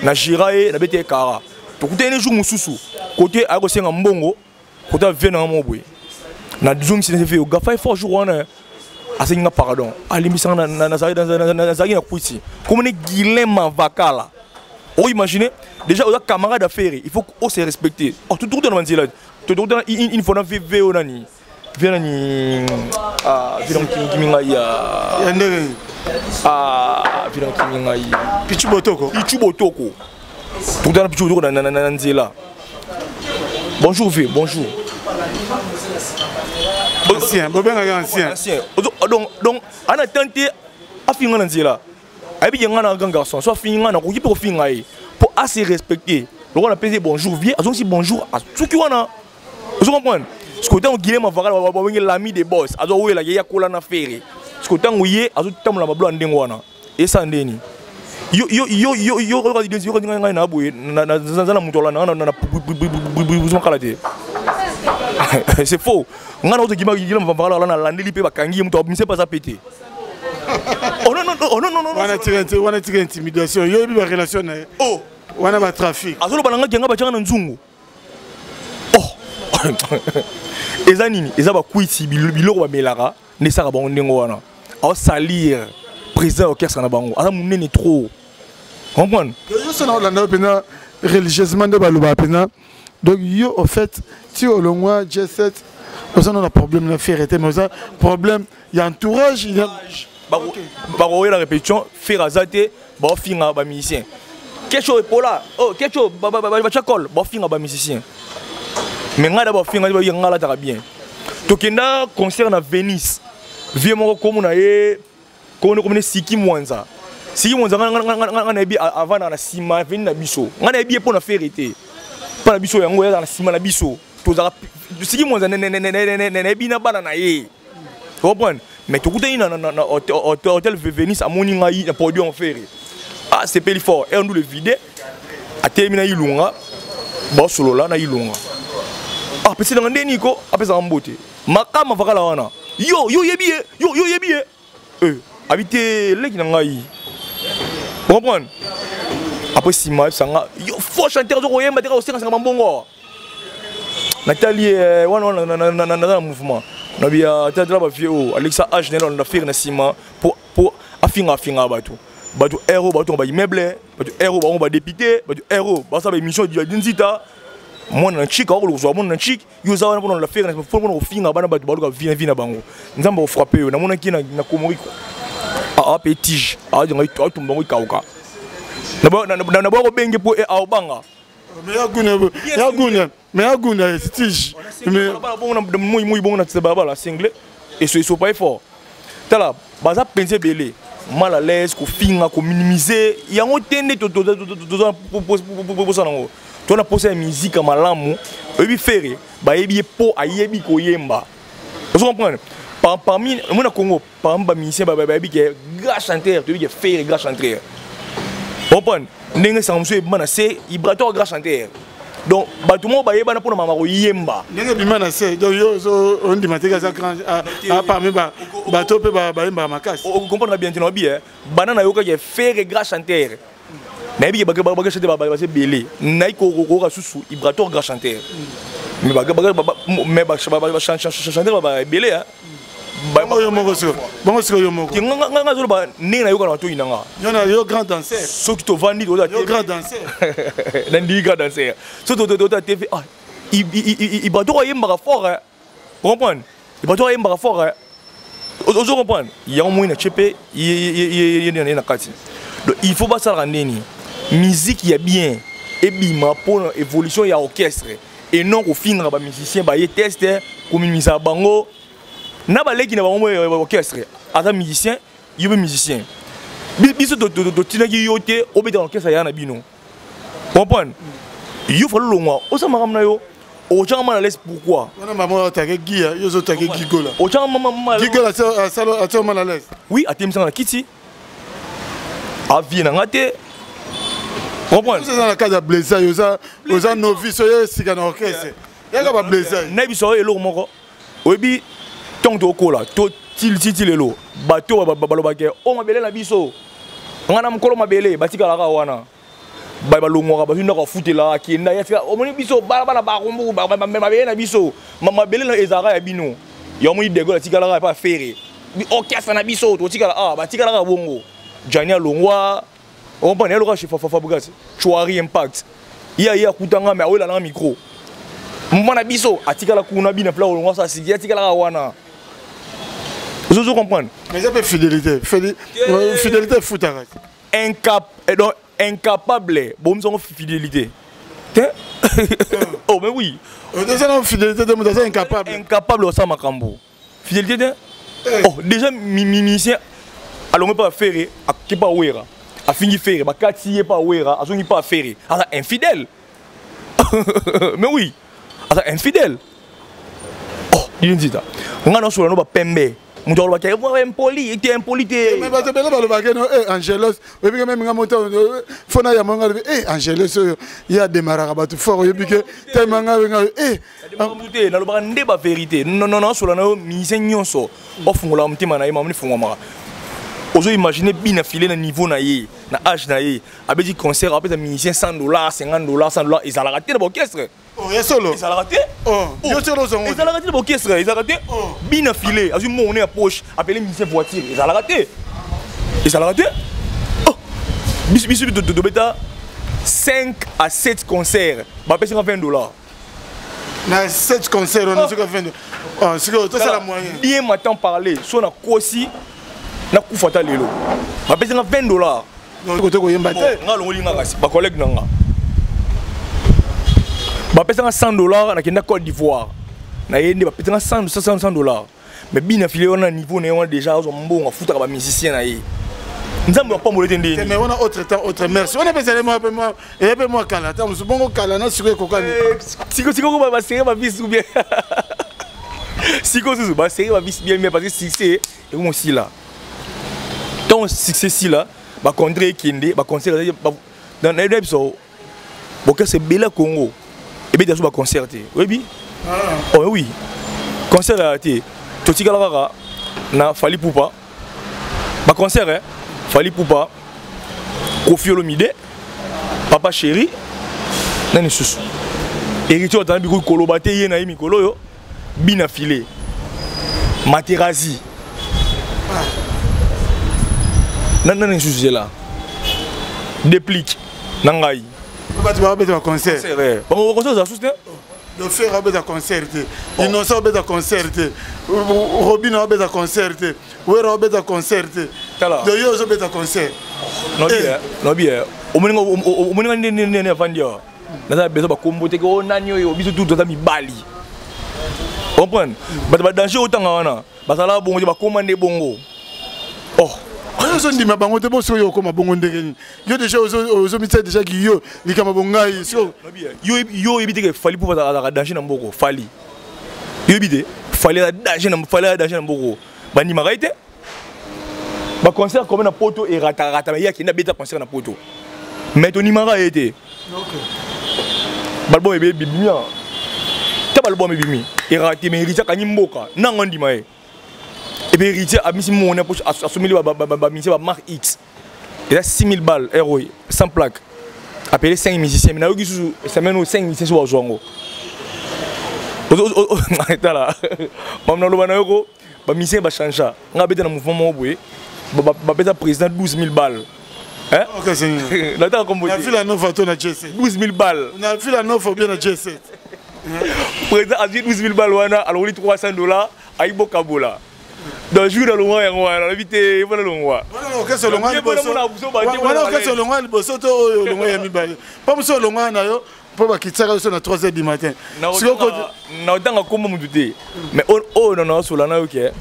na Jirae na bete kara to kutene jour mususu côté ako senga mbongo côté vena mobwe na zoom si ne fait ga fa fort jour wana asenga pardon alimisa na zagi na kuiti comme ne Guilhem Avakala o imaginez déjà aux camarades d'affaires il faut qu'on se respecter tout dans manzila tout dans il faut na vivre nani viens ni viens kiminga ya ndenge viens kiminga ya Pichu Botoko tout dans Pichu Botoko na nzela bonjour vieux bonjour ancien ancien donc on a tenté à finir na nzela abi yenga na garçon soit finir na ko pour finir pour assez respecter donc on a pesé bonjour vieux azon si bonjour à tout qui wana vous comprenez. Ce côté on Guilhem Avakala l'ami des boss azo oui la ya kola na ferry ce côté on yé azo tamula bablo ndengo wana et ça ndeni yo na boye na mutola na kalate c'est faux ngana oto Guilhem Avakala na landeli pe bakangi muto mise pas ça péter oh non on a tiré intimidation yo bi ba relation na wana ba trafic azo lo balanga kenga ba changa na nzungu eza nini eza ba kuiti biloko ba melaka ne saka bango ndengo wana au salir président orchestre na bango ala munene trop comprendre yo sona olanda pena religieusement de baloba pena donc yo au fait ti olongwa J7 on a un problème na faire été mais problème il y a entourage il y a ba la répétition faire azate ba finga ba musicien quelque chose pour là quelque chose ba chakol ba finga ba musicien. Mais nga d'abord finga ba yanga la tara bien. Tokenda concert na Venise. Vieux moko comme na ye comme Siki Mwanza. Siki Mwanza nga na bi avant na sima veni na biso. Nga na bi pour na faire été. Pas na biso yango ya na sima na biso. Tozaka Siki Mwanza ne bi na bana na ye. Tu comprends? Mais tokuta na hôtel Venise a moni nga yi na podium faire. Ah c'est peli fort et on nous le vider. A terminer ilunga. Ba solo là na ilunga. Ah, petit dans le Nico, après ça en beauté. makama vakala wana yo yebi habité leki na ngai comprendre après sima sanga yo faut chanter zo koyemba te ka osenga sanga mbongo Nathalie na mouvement na bia tata ba vieux Alexa H na faire na sima pour afinga bato héros bato ba immeuble bato héros ba député bato héros ba sa ba émission d'Inzita mon na chika ko zo mon na chik yo za wana pour la faire na pour finga bana bato ba vient na bango nzamba o frapper na mona kina na komori a petit a ngai to tumba ngai kauka na ba ko benge po e a banga mais aguna stige mais muy bon na tsaba la single et ce sont pas fort tala baza penser belé mal à l'aise ko finga ko minimiser yango tende to pour ça nango to na poser musique malamu e bi faire ba yebi po ayebi ko yemba vous comprenez parmi mon Congo par exemple musicien ba yebi que grand chanteur to bi que faire grand chanteur comprendre ndenge samso e bana c'est vibratoire grand chanteur donc bato mo ba yeba na pona mama ko yemba ndenge bimana c'est donc yo on dit mateka ça grand parmi bato pe ba yemba makasi on comprendre bien tino bien banana yo ka faire grand chanteur na yebi ba chanteur ba c'est belé na ko susu vibratoire grand chanteur mais ba chanteur ba belé hein bon yo moko nga zo ba nena yo kana to inanga yo grand danseur so ki to vandi to yo grand danseur nandi grand danseur so to TV ah il ba to yemba fort comprendre il ba to yemba fort ozo comprendre ya mo ina chepe na kati donc il faut pas ça randeni musique ya bien et bima pour évolution ya orchestre et non ko finga ba musicien ba ye tester ko minimiser bango na baleki na bango orchestre ata musicien yobe musicien biso to tinaki yote obeta orchestre ya na bino comprendre yo fa longwa osama na yo o chama na laisse pourquoi on maman otake gia yo zo take gigola o chama maman gigola salo atoma na laisse oui atemisa na kiti avie na ngate comprendre c'est dans la cadre blessa yo za novice yo sika na orchestre yaka ba blessa na biso elo moko obi tant to kola to tilelo bato balobake o mabele na biso ngana mkolo mabele batika la wana ba balongwa ba hinda ko futela kenda ya fika o moni biso bala ba kombu mabele na biso mabele na ezara ya bino yo mo idego la tika la pa fere bi orchestre na biso to tika la batika la bongo jania longwa on pa ne lo ka chef Fabregas Chouari Impact ya kutanga me awela na micro mwana biso atika la kuna bina pla longwa sa sigia tika la wana. Vous comprenez? Mais il y a fidélité. Fidélité fout arrête. Incapable. Bon, nous avons fidélité. Oh, mais oui. Déjà, fidélité de mon incapable. Incapable, ça m'a cambo. Fidélité. Oh, déjà, musicien. Alors, on peut pas faire. À qui pas ouera. À finir faire. À qui pas ouera. À qui pas faire. À infidèle. Mais oui. À infidèle. Oh, il dit ça. On a nos souvenirs pas pembe. Mon dieu, impoli, il était impoli. Mais parce que Angelos, oui, même quand monte, faut na ya manga, Angelos, il y a des marabatu fort, et puis que tellement na lo ba ndeba vérité. Non, sur la no misenyon so. Ofungola mtima na imamni fungoma. Ozo imaginer bien filer na niveau na ye, na âge na ye. Abedi concert après musicien $100, $50, $100, ils allaient rater l'orchestre. Oh, il y a solo. Ils allaient rater. Oh, ils allaient rater l'orchestre, ils allaient rater. Bien filé, as une monnaie à poche, appelé musicien voiture, ils allaient rater. Ils allaient rater. Oh, bisu de bêta 5 à 7 concerts, bah payer $20. Na 7 concerts, on a ce qu'on fait. Oh, c'est la moyenne. Bien m'attend parler, soit na kosi na kufata lelo. Bah payer $20. Donc côté ko yemba te. Nga longo linga kasi, ba collègue nanga. Bah payer $100 na kenda Côte d'Ivoire. Na yende ba payer $100. Mais bien filé on a niveau né on déjà on mbonga futa ba musicien na ye. Nzambe pas molete ndeni. Mais on a autre temps, autre merci. On a besoin de moi et peu moi kala. Tam so bongo kala na siko kokani. Siko ba serrer ma vis ou bien. Siko ba serrer ma vis bien mais parce que succès et moi aussi là. Tant succès si là, ba contre Kinde, ba concert dans les episodes. Bon que c'est Bela Congo. Et bien, tu vas concerter. Oui, oui. Oh oui. concert raté totika la kaka na Fally Poupa ba concert Fally Poupa Koffi Olomide Papa Chéri nani susu héritier otana biko koloba te ye na ye mikolo yo bina filé Materazzi nani susu là déplique nangai tu vas faire un concert bon concert ça soutenir de faire un concert innocent un concert Robin a un concert Wera a un concert de yo a un concert non bien au moment ne vandia na besoin ba kombote ko nani yo biso tout dans mi bali comprendre ba danger autant wana ba sala bongo ba commander bongo oh je dis ma bango te bo so yo ko ma bongo ndenge yo déjà aux militaires déjà qui yo li kama bongai so yo ebite ke Fally Poupa za danger na mboko Fally yo ebite Fally la danger na mboko ba ni maraite ba concert comme na poto et rata mais ya ki na beta concert na poto mais to ni maraite OK balbo ebe bibimia ta balbo me bibimi et raté mais rita kanyi mboka na ngondi mai et puis héritier a mis mon poche assumé ba marque X il a 6000 balles héros sans plaque appelé 5 musiciens mais na yoki sous semaine 5 musiciens sur zongo ta là mam na loba na yoko ba musicien ba changer nga beta na mouvement mo boye ba beta président 12000 balles hein OK c'est là ta comme on a vu la nova to na G7 12000 balles on a vu la nova bien na G7 président a dit 12000 balles wana alors li $300 aibo kabola dans jour dans loin la vite voilà loin voilà que c'est loin voilà que c'est loin bosso to loin ya mibale pas muso loin na yo pour ba kitaka so na 3h du matin na otanga kombo mututé mais non so na yo ke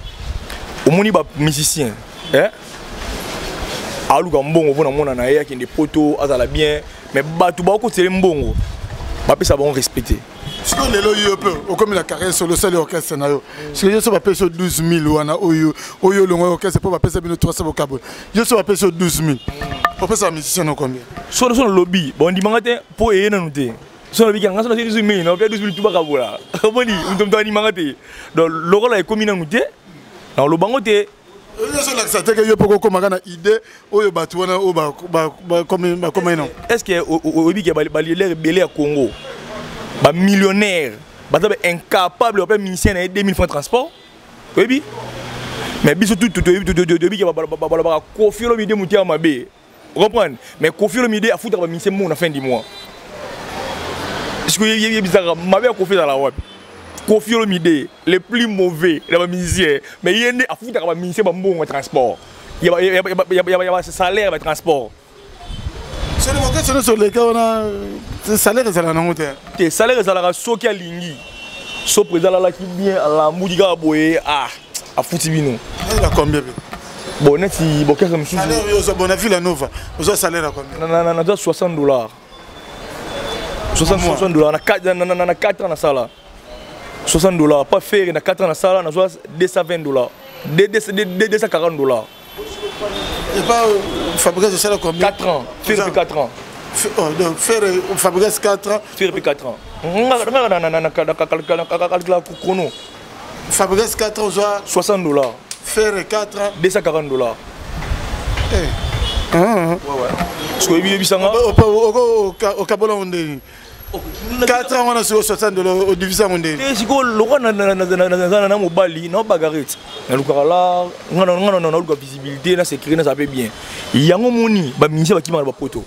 omoni ba musicien aluka mbongo pona mona na ye ki des poteaux azala bien mais batu ba ko tele mbongo ba pesa ba on respecter. Si on est là, on comme la carrière sur le seul orchestre, si on va payer sur 12 000 ou le orchestre pour payer sur 300 vocabulaires, je suis payer sur 12 000. Pour payer sur la musicien, combien? Sur le lobby, bon, on dit pour y aller dans nous. Sur le lobby, on a 12 000, on a 12 000 tout vocabulaire. Comment dire? On tombe dans l'immanité. Donc, le rôle est commun dans nous. Dans le banc, est-ce que au lobby, il y a des Congo? Bah millionnaire, bah incapable de payer musicien et 2000 francs de transport. Oui, mais bis tout bah Koffi Olomide mouti à ma bé. Reprendre. Mais Koffi Olomide a foutu à musicien mon à fin du mois. Parce que il est bizarre, ma bé a Koffi dans la web. Koffi Olomide les plus mauvais les musiciens, mais il est à foutu à musicien bon transport. Il y a salaire de transport. Sur les cas, on a salaire et salaire. Le salaire et salaire, ce qui est lingi. Ce président là qui vient à la Moudiga Boye, à Foutibino. Il a combien? Bon, net, il y a quelqu'un qui on a vu la Nova. Vous avez salaire à combien? On a $60. $60. On a 4 ans dans ça là. $60. Pas faire, on a 4 ans dans ça là, on a $220. $240. Et pas fabriquer ce salaire combien? 4 ans. Faire depuis 4 ans. Faire fabriquer 4 ans. Faire depuis 4 ans. Fabriquer 4 ans, $60. Faire 4 ans. $240. Ouais. Parce que au Kabola, on est 4 ans, on a sur $60 au division mondial. Si vous avez mobile, non bagarrette. On a visibilité, na sécurité, ça va bien. Il y a un moni, ba ministère qui m'a ba poto.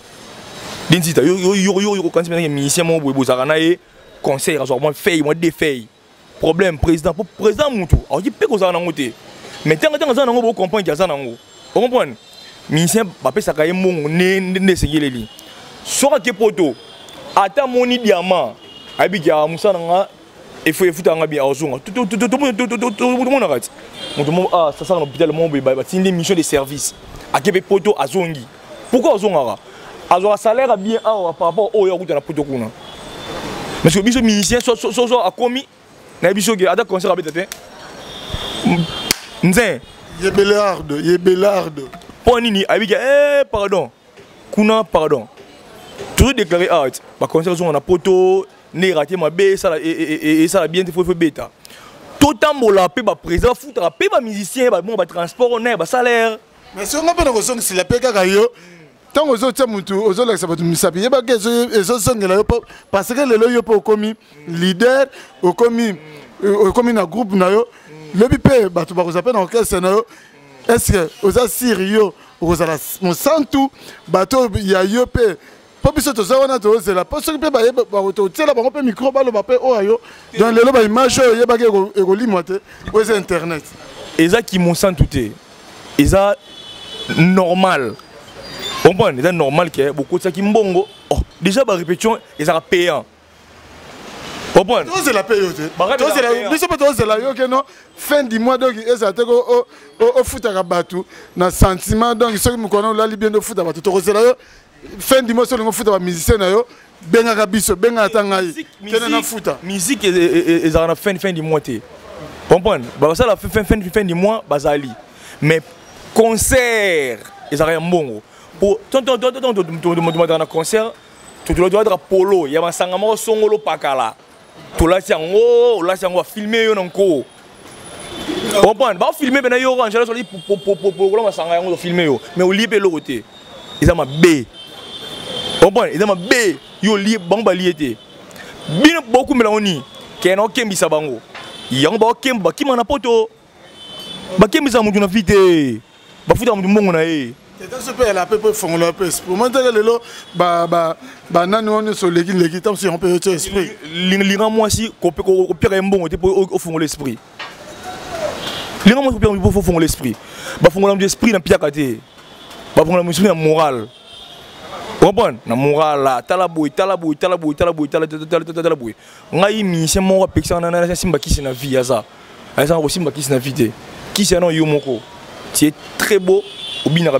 Dentista, yo quand c'est ministère mon boy bozarana et conseil rassemblement fait moi défait. Problème président pour président mutu. Alors il peut causer na ngote. Mais tant ça na ngo comprendre que ça na ngo. Vous comprenez? Ministère ba pesa ka mon ne sengeli. Soit que poto ata moni diamant abika musana nga il faut nga bien azonga tout le monde arrête mon ah ça na hôpital mon ba tindi mission de service akebe poto azongi pourquoi azonga azora salaire bien par rapport au ya kuta na poto kuna mais que biso musicien so a commis na biso ke ata concert abetete nzé yebelarde pour nini abika pardon kuna pardon toujours déclaré art bah concert on a poto né raté ma bé ça et ça bien il faut bêta totambola pe ba président foutra pe ba musicien ba bon ba transport honnête ba salaire. Mais si on a pas de raison si la paix yo tant aux autres mutu aux autres ça va tout misapi yeba que ezo songela yo parce que le yo po komi leader au komi na groupe na yo le bipé ba to ba ko zapena orchestre na yo est-ce que aux asirio aux ala mon santu bato ya yo pe po biso to za wana to zela parce que pe ba to tela ba pe micro ba lo ba pe o ayo dans le lo ba image yeba ke ko limote o c'est internet eza qui mon santu te eza normal. On comprend, c'est normal qu'il y ait beaucoup de ça qui mbongo. Oh, déjà, la répétition, ils sont payants. On comprend? C'est la paye. C'est la paye. Fin du mois, donc, ils sont au foot à Batou. Dans le sentiment, donc, ceux qui me connaissent, là, ils viennent au foot à Batou. Fin du mois, ceux qui me foot à musicien, ben arabiso, ben atangaï. Musique, ils sont à la fin du mois. On comprend? Ça, la fin du mois, Bazali. Mais concert, ils ont rien bon. Pour dans un concert, tu dois être polo. Il y a un sangamo songolo pakala. Tu l'as filmer encore. On va filmer ben yo en général pour la sangamo filmer yo. Mais au libre l'autre côté, ils ont ma B. On comprend? Ils ont ma B. Yo libre bon baliété. Bien beaucoup meloni. Qu'un autre qui misabango. Yang ba kemba qui m'en a poto. Ba kemisa mu na vite. Ba futa mu mbongo na e. C'est un peu la peu pour le peu. Pour montrer que le lot ba nanu on sur l'équipe tant si on peut être esprit. L'ira moi si copier un bon pour fond l'esprit. L'ira moi copier pour fond l'esprit. Ba fond l'esprit dans pia kate. Ba fond l'esprit dans moral. Comprendre na moral là talaboui. Ngai mi c'est mon pexan na simba qui c'est na vie ça. Ça aussi simba qui c'est na vie. Qui c'est non yo moko. C'est très beau. Au bien,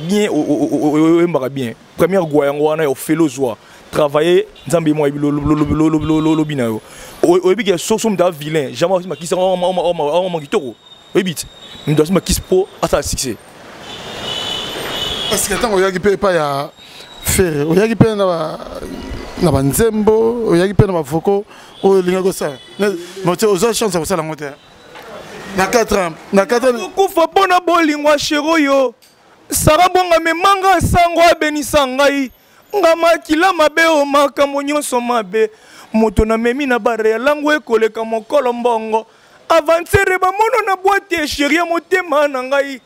bien. Première goyango wana au felo joie. Travailler, nzambe moi lo bina yo. Au bien sosom da vilain. Jamais aussi ma qui ça on kitoko. Au bien. Nous ma qui po à ça succès. Est-ce que tant oyaki pe pas ya faire, oyaki pe na banzembo, oyaki pe na bafoko o linga ko ça. Mais tu as chance ça la monter. Na 4 ans, kufa pona bolingwa shero yo. Sara bonga me manga sango abenisa ngai ngama kila mabe o makambo nyonso mabe moto na memi na bare lango ekoleka mokolo mbongo avancer ba mono na boîte chérie motema na ngai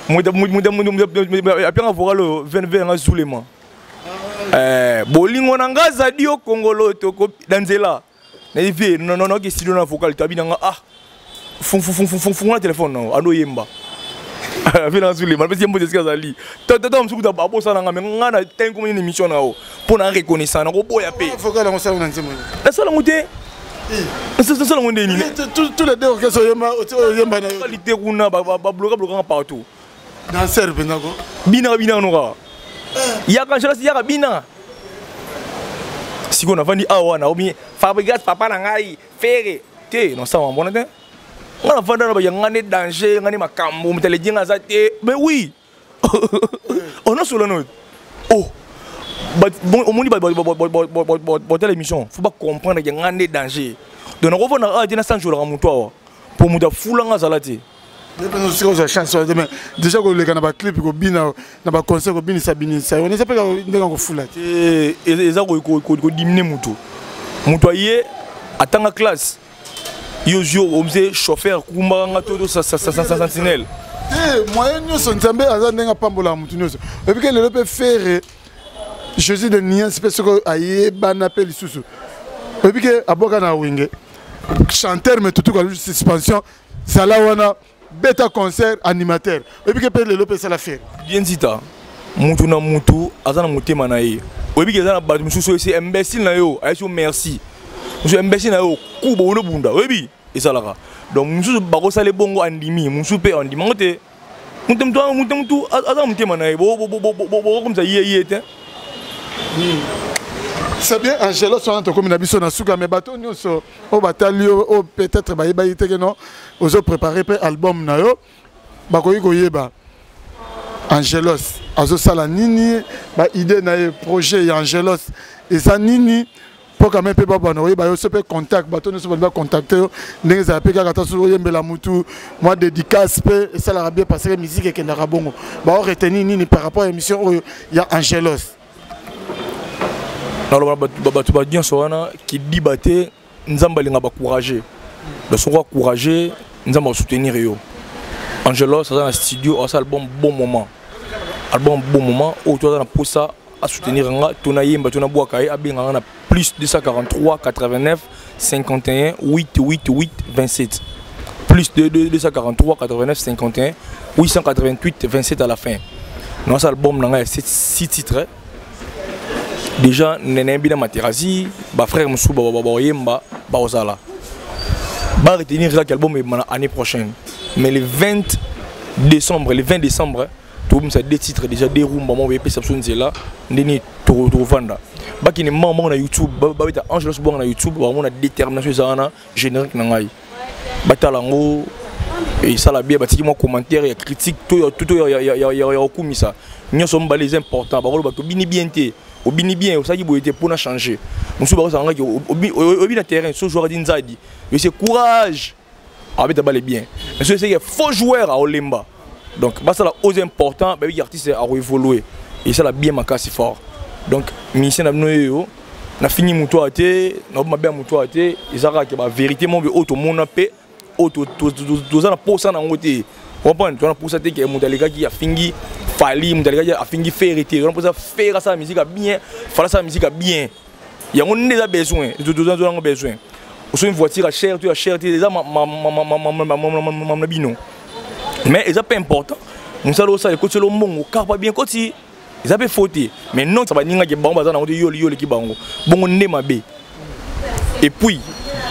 muda apia vora le 20 nga zulema bolingo na ngaza dio kongolo to danzela na vie non ke studio na vocal tabina nga ah fun na téléphone no ando yemba Vina Zuli, mais c'est un peu de ce que ça lit. Tata, je suis à Babo Salanga, mais on a une commune d'émission pour la reconnaissance. On peut y appeler. Il faut que l'on s'en aille. La seule montée. C'est ça le monde. Tous les deux orchestres sont yamba. Qualité Runa, bloquant partout. Dans Serbe, d'accord. Bina, Nora. Il y a quand il y a Bina. Si on a vendu à Wana, ou bien Fabrigas, Papa Nangai, Ferré. Non, ça va, bon, hein? On a vendu un danger, on a makambo, mais oui. On a sur le note. Oh. Bon, au moins, l'émission, il faut pas comprendre qu'il y a un danger. Donc, on va avoir un 100 jours à mon toit pour me faire fouler en zalati. Déjà, quand les gens clip, ils ont concert, ils ont on ne sait pas qu'on foule. Et ils ont diminué mon toit. Mon toyer, à tant de classe. Yo on faisait chauffeur kumbanga todo sa sentinelle. Moyen nous sont tombés à zanga pambola mutu nous. Et puis que le peut faire Jésus de nuance parce que aye ban appel susu. Et puis que aboka na winge chanteur mais tout comme suspension ça là wana bêta concert animateur. Et puis que peut le peut ça la faire. Bien dit ta. Mutu na mutu azana mutema na ye. Et puis que azana ba mususu c'est imbécile na yo. Ayo merci. Je imbécile na yo kubo no bunda oui et ça là donc musu bako sale bongo andimi musu pe andima ngote mutem azam mutema na bo comme ça yé c'est bien Angelo sur notre commune biso na suka mais bato nyonso o batalio o peut-être ba yeba yite que non ozo préparer pe album na yo bako yiko yeba Angelos azo sala nini ba idée na projet ya Angelos et ça nini pour quand même pas bon ba yo se peut contact bateau ne se peut contacter ndenge za pe ka taso yembela mutu moi dédicace pe et ça la bien parce que musique et kendara bongo ba retenir ni par rapport à émission il y a Angelos. Alors bato ba bien soana qui dit baté nzamba linga ba courager le sera courager nzamba soutenir yo Angelos ça dans le studio ça album bon moment où tu as pour ça à soutenir nga tona yemba tona boaka ya benga na plus 243 89 51 888 27 plus de 243 89 51 888 27 à la fin. Non ça album nanga 6 titres. Déjà nene bina Materazzi ba frère Moussou ba yemba ba ozala. Ba retenir ça album l'année prochaine. Mais le 20 décembre tout ça deux titres déjà des rooms maman VP Samson Zela ndeni to vanda baki ni maman na YouTube ba beta Angelos bon na YouTube ba mon détermination zana générique na ngai batalango et ça la bien batiki moi commentaire et critique tout ya kumisa nyoso mbalé important ba ko ba to bini bien té au bini bien au ça qui boité pour na changer musu ba ça ngai au bini terrain so joueur d'inzadi c'est courage avec ba les bien mais c'est faux joueur à Olemba. Donc, c'est la chose importante, les artistes ont évolué. Et ça, la bien marqué, c'est fort. Donc, ministère n'a fini mon toit, n'a bien mon toit, et ça, c'est la vérité, mon auto, mon paix, auto, tout ça, pour ça, on a compris, tu as pour ça que mon gars qui a fini, fali, mon gars qui a fini faire hériter, on peut faire sa musique bien, faire sa musique bien. Il y a déjà besoin, tout ça, on a besoin. Aussi une voiture à cher, tu as cher, déjà, mais c'est pas important. Nous savons ça, écoute le monde, car pas bien côté. Ils avaient fauté. Mais non, ça va dire que bon bazar na yo qui bango. Bon on est ma bé. Et puis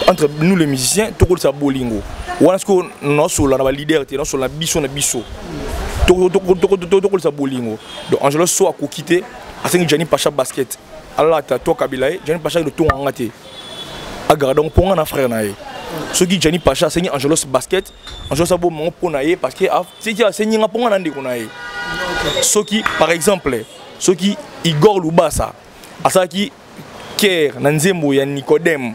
entre nous les musiciens, tout ça bolingo. Ou est-ce que nous sommes la leader, nous sommes la biso na biso. Tout ça bolingo. Donc Angelos soit à quitter, à ce que Johnny Pacha basket. Allah ta toi Kabila, Johnny Pacha de tout engagé. Agadon pour un frère naé. Ce qui Johnny Pacha c'est Angelos basket, Angelos a beau mon ponaye parce que c'est qui a saigné un pont en ande konaye. Ce qui par exemple, ce qui Igor Lubasa, à ça qui Ker Nanzembo ya Nicodème,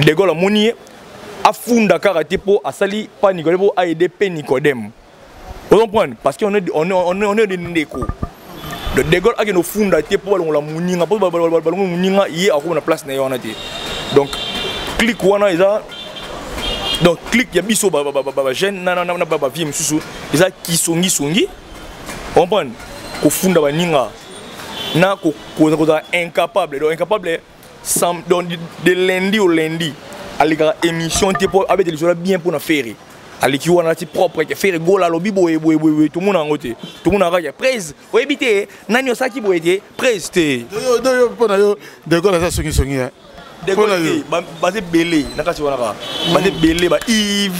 de Gaulle Monier, a funda karaté pour à sali pas Nicodème pour aider pe Nicodème. Vous comprenez? Parce qu'on est des ndeko. De De Gaulle a que nos funda té pour la Moninga pour Moninga y a une place na yonate. Donc clic wana eza donc clic ya biso ba jeune na ba vie mususu eza kisongi comprendre ko funda ba ninga na ko incapable donc incapable donc de lundi au lundi alika émission tipo avec des gens bien pour na faire aliki wana ti propre que faire gola lobi boye tout le monde en côté tout le monde a presse o éviter nani osaki boye presse te yo pona yo de gola ça songi De Gaulle, basé belé, nakati wanaka. Basé belé, ba Yves,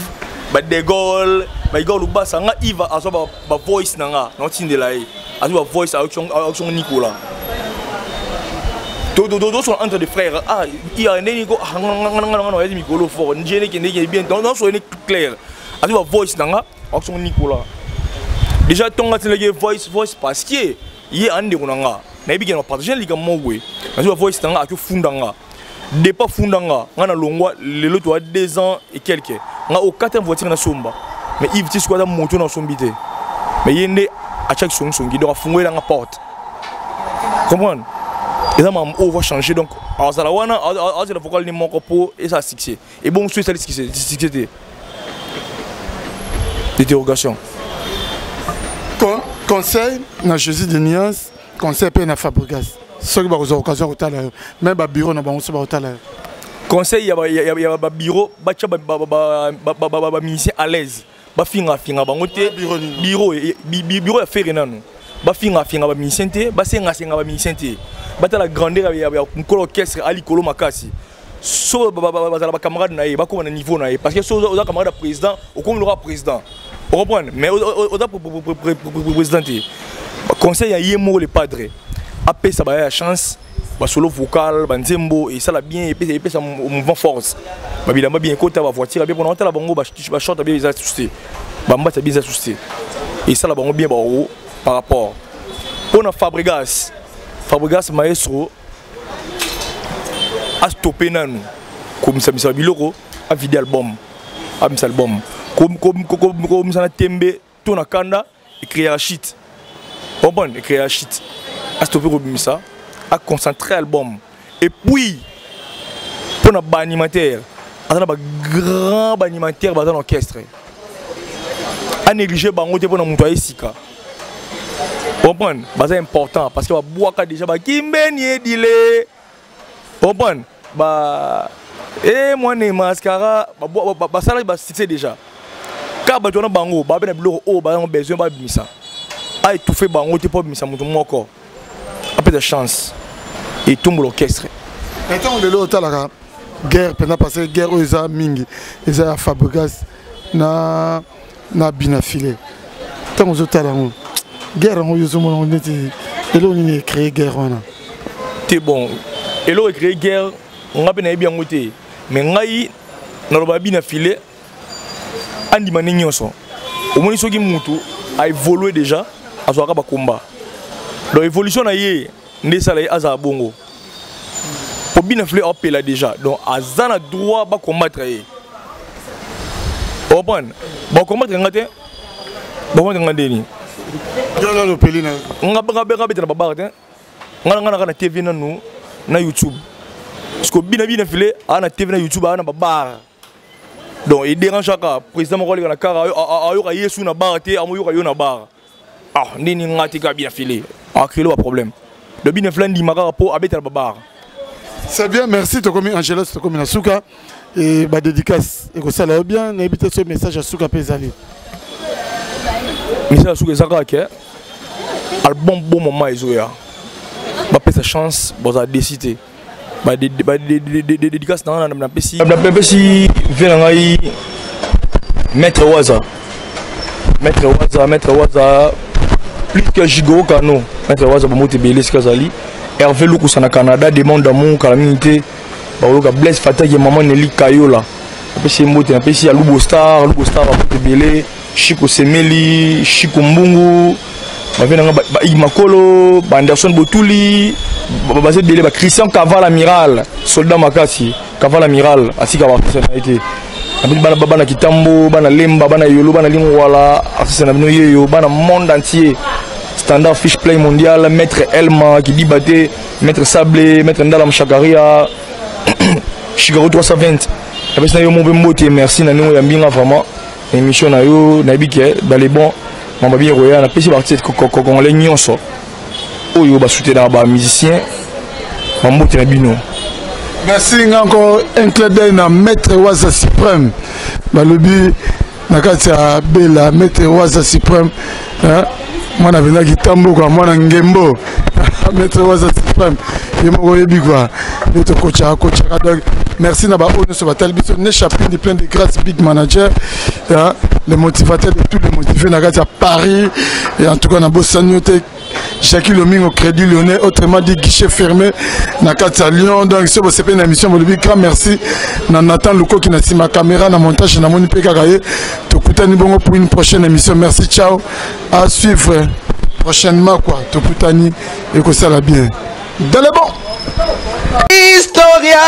ba De Gaulle, ba Igor Lubasa, nga Yves a so ba voice nanga, non tindela e. A so ba voice avec son Nicolas. Tous sont entre des frères. Ah, il y a un Nico, nga Nicolas fort, njene qui est bien, non so est clair. A so ba voice nanga avec son Nicolas. Déjà tonga tindela voice parce que il ande kunanga. Na ibi ke na partager lika mogwe. A so ba voice nanga a fundanga. Dépas fundanga, on a longwa le lot a 2 ans et quelques. On a au 4e voiture na somba. Mais il dit quoi dans moto na sombité. Mais yende à chaque son qui doit fouiller dans la porte. Comprendre? Et ça m'a on va changer donc à Zalawana à la vocal ni mon repos et ça succès. Et bon c'est ça ce qui c'était. L'interrogation. Conseil na Jésus de Nias, conseil pe na Fabregas. Ce qui va vous occasion au même bureau na bango au conseil il y a bureau bacha musicien à l'aise ba finga bango te bureau ya faire nanu ba finga ba musicien te ba senga ba musicien te bata la grandeur ya nkolo orchestre ali kolo makasi so ba camarade na ye ba ko na niveau na ye parce que so za camarade président au comme le président on comprend mais au da président conseil ya yemo le padre après ça va la chance ba solo vocal ba nzembo et ça la bien et ça mouvement force ba bilamba bien côté ba voiture bien pour la bango ba short bien les ajustés ba mbata bien ajustés et ça la bango bien ba par rapport on a Fabregas maestro a stoppé nanu comme ça misa biloko a vidé album a mis album comme ça na tembe to na kanda et créer un shit bon et créer un shit a stoppé comme ça a concentré album et puis pour na ba animateur a na ba grand ba animateur ba dans l'orchestre a négligé bango te pour na muto esika comprendre c'est important parce que ba boaka déjà ba kimbeni dile comprendre ba et moi ne mascara ba sala ba cité déjà ka ba tona bango ba bena biloko o ba on besoin ba bimisa a étouffé bango te pour bimisa muto moko a peu de chance et tombe l'orchestre maintenant on est là au talaka guerre pendant passer guerre aux mingi ils a Fabregas na bina filé tant aux talango guerre on yo zomo on était et là on est créé guerre on a c'est bon et là on créé guerre on a bien bien ngoté mais ngai na roba bina filé andi maninyoso au moins soki mutu a évolué déjà a zo ba combat donc évolution na yé ndé sala aza bongo pour bina filé op là déjà donc azana droit ba combattre yé bon ba combattre ngate bon ngande ni Dieu le pelina. On a na TV na YouTube. Parce que bina filé na TV na YouTube na babar. Donc il dérange chaque président mo na kara ayo yesu na bar te amoyo yo na bar. Ah ndini ngati ka bina filé. Ah créer le problème. Le bina filé ndi makara po abeta na babar. C'est bien, merci to comme Angela to comme na Souka et ba dédicace et que ça là bien n'habite ce message à Souka Pezali. Mais ça sous les arcs album bon moment isoya ba pesa chance boza décider ba dédicace na pesi vient ngai maître waza plus que Jigo Kano maître waza ba moté belis kazali Hervé Lukusa na Canada demande d'amour calamité ba loka bless fataki maman Nelly Kayola pesi moté na pesi ya Lubo Star ba moté belé Chico Semeli, Chico Mbungu, Makolo, Anderson Botuli, Christian Caval Amiral, soldat Makasi, Caval Amiral, ainsi qu'à été. Bana Kitambo, Bana Lemba, Bana Yolo, Bana Limwala, Bana monde entier. Standard Fish Play mondial, Maître Elma qui dit batté, Maître Sablé, Maître Ndalam Chakaria, Chicago 320. Merci, Nano Yambinga vraiment. Émission na yo na bike dans les bons mamba bien roya na pesi partie ko les nyonso oyo ba soutenir ba musicien mambo te bino. Merci encore un clin d'œil na maître Waza Suprême balobi na kati ya bela maître Waza Suprême mwana vena kitambo kwa mwana ngembo maître Waza Suprême yemo yebi quoi notre coach donc merci na ba ono so batal biso ne chapitre de plein de grâce big manager les motivateurs de tous les motivés na kati ya Paris et en tout cas na Bossaniote Jackie Lomingo Crédit Lyonnais autrement dit guichet fermé na kati ya Lyon donc c'est c'est une émission bolobi grand merci na Nathan Luko qui na sima caméra na montage na moni peka gaye to kutani bongo pour une prochaine émission merci ciao à suivre prochainement quoi to kutani et que ça la bien dans le bon Historia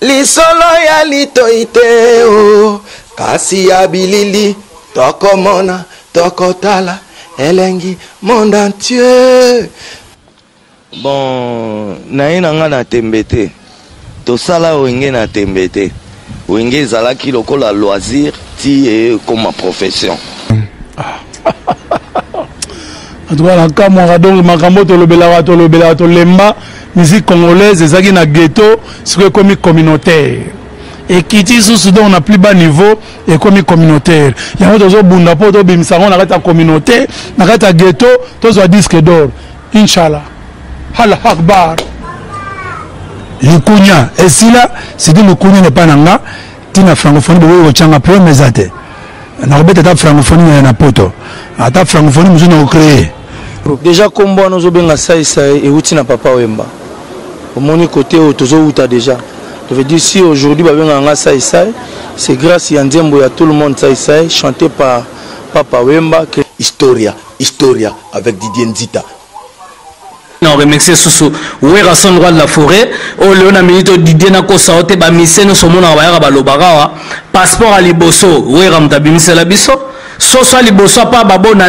lisolo ya litoite o kasi ya bilili tokomona tokotala elengi monde entier bon naina nga na tembete to sala wenge na tembete wenge zalaki lokola loisir ti e comme profession Adouala kamwa donc makambo to lobela to lemba musique congolaise ezaki na ghetto c'est comme communautaire et kiti sous donc on a plus bas niveau et comme communautaire yango tozo bunda po to bimsango na kata communautaire na kata ghetto to zo disque d'or inchallah Allah akbar Lukunya et si là c'est dit Lukunya n'est pas nanga tina francophonie bo changa pro mesate na robeta ta francophonie na poto ata francophonie muzo na créer déjà comme bon nous benga ça et outi na papa Wemba au moni côté tozo uta déjà je veux dire si aujourd'hui babenga ça c'est grâce à Nzembo ya tout le monde ça chanté par papa Wemba que Historia avec Didier Nzita na remercier susu wera son roi de la forêt o leona minito Didier na ko saote ba miseno somona ba yaka ba lobaka passeport à liboso wera mutabimisela biso so liboso pa babona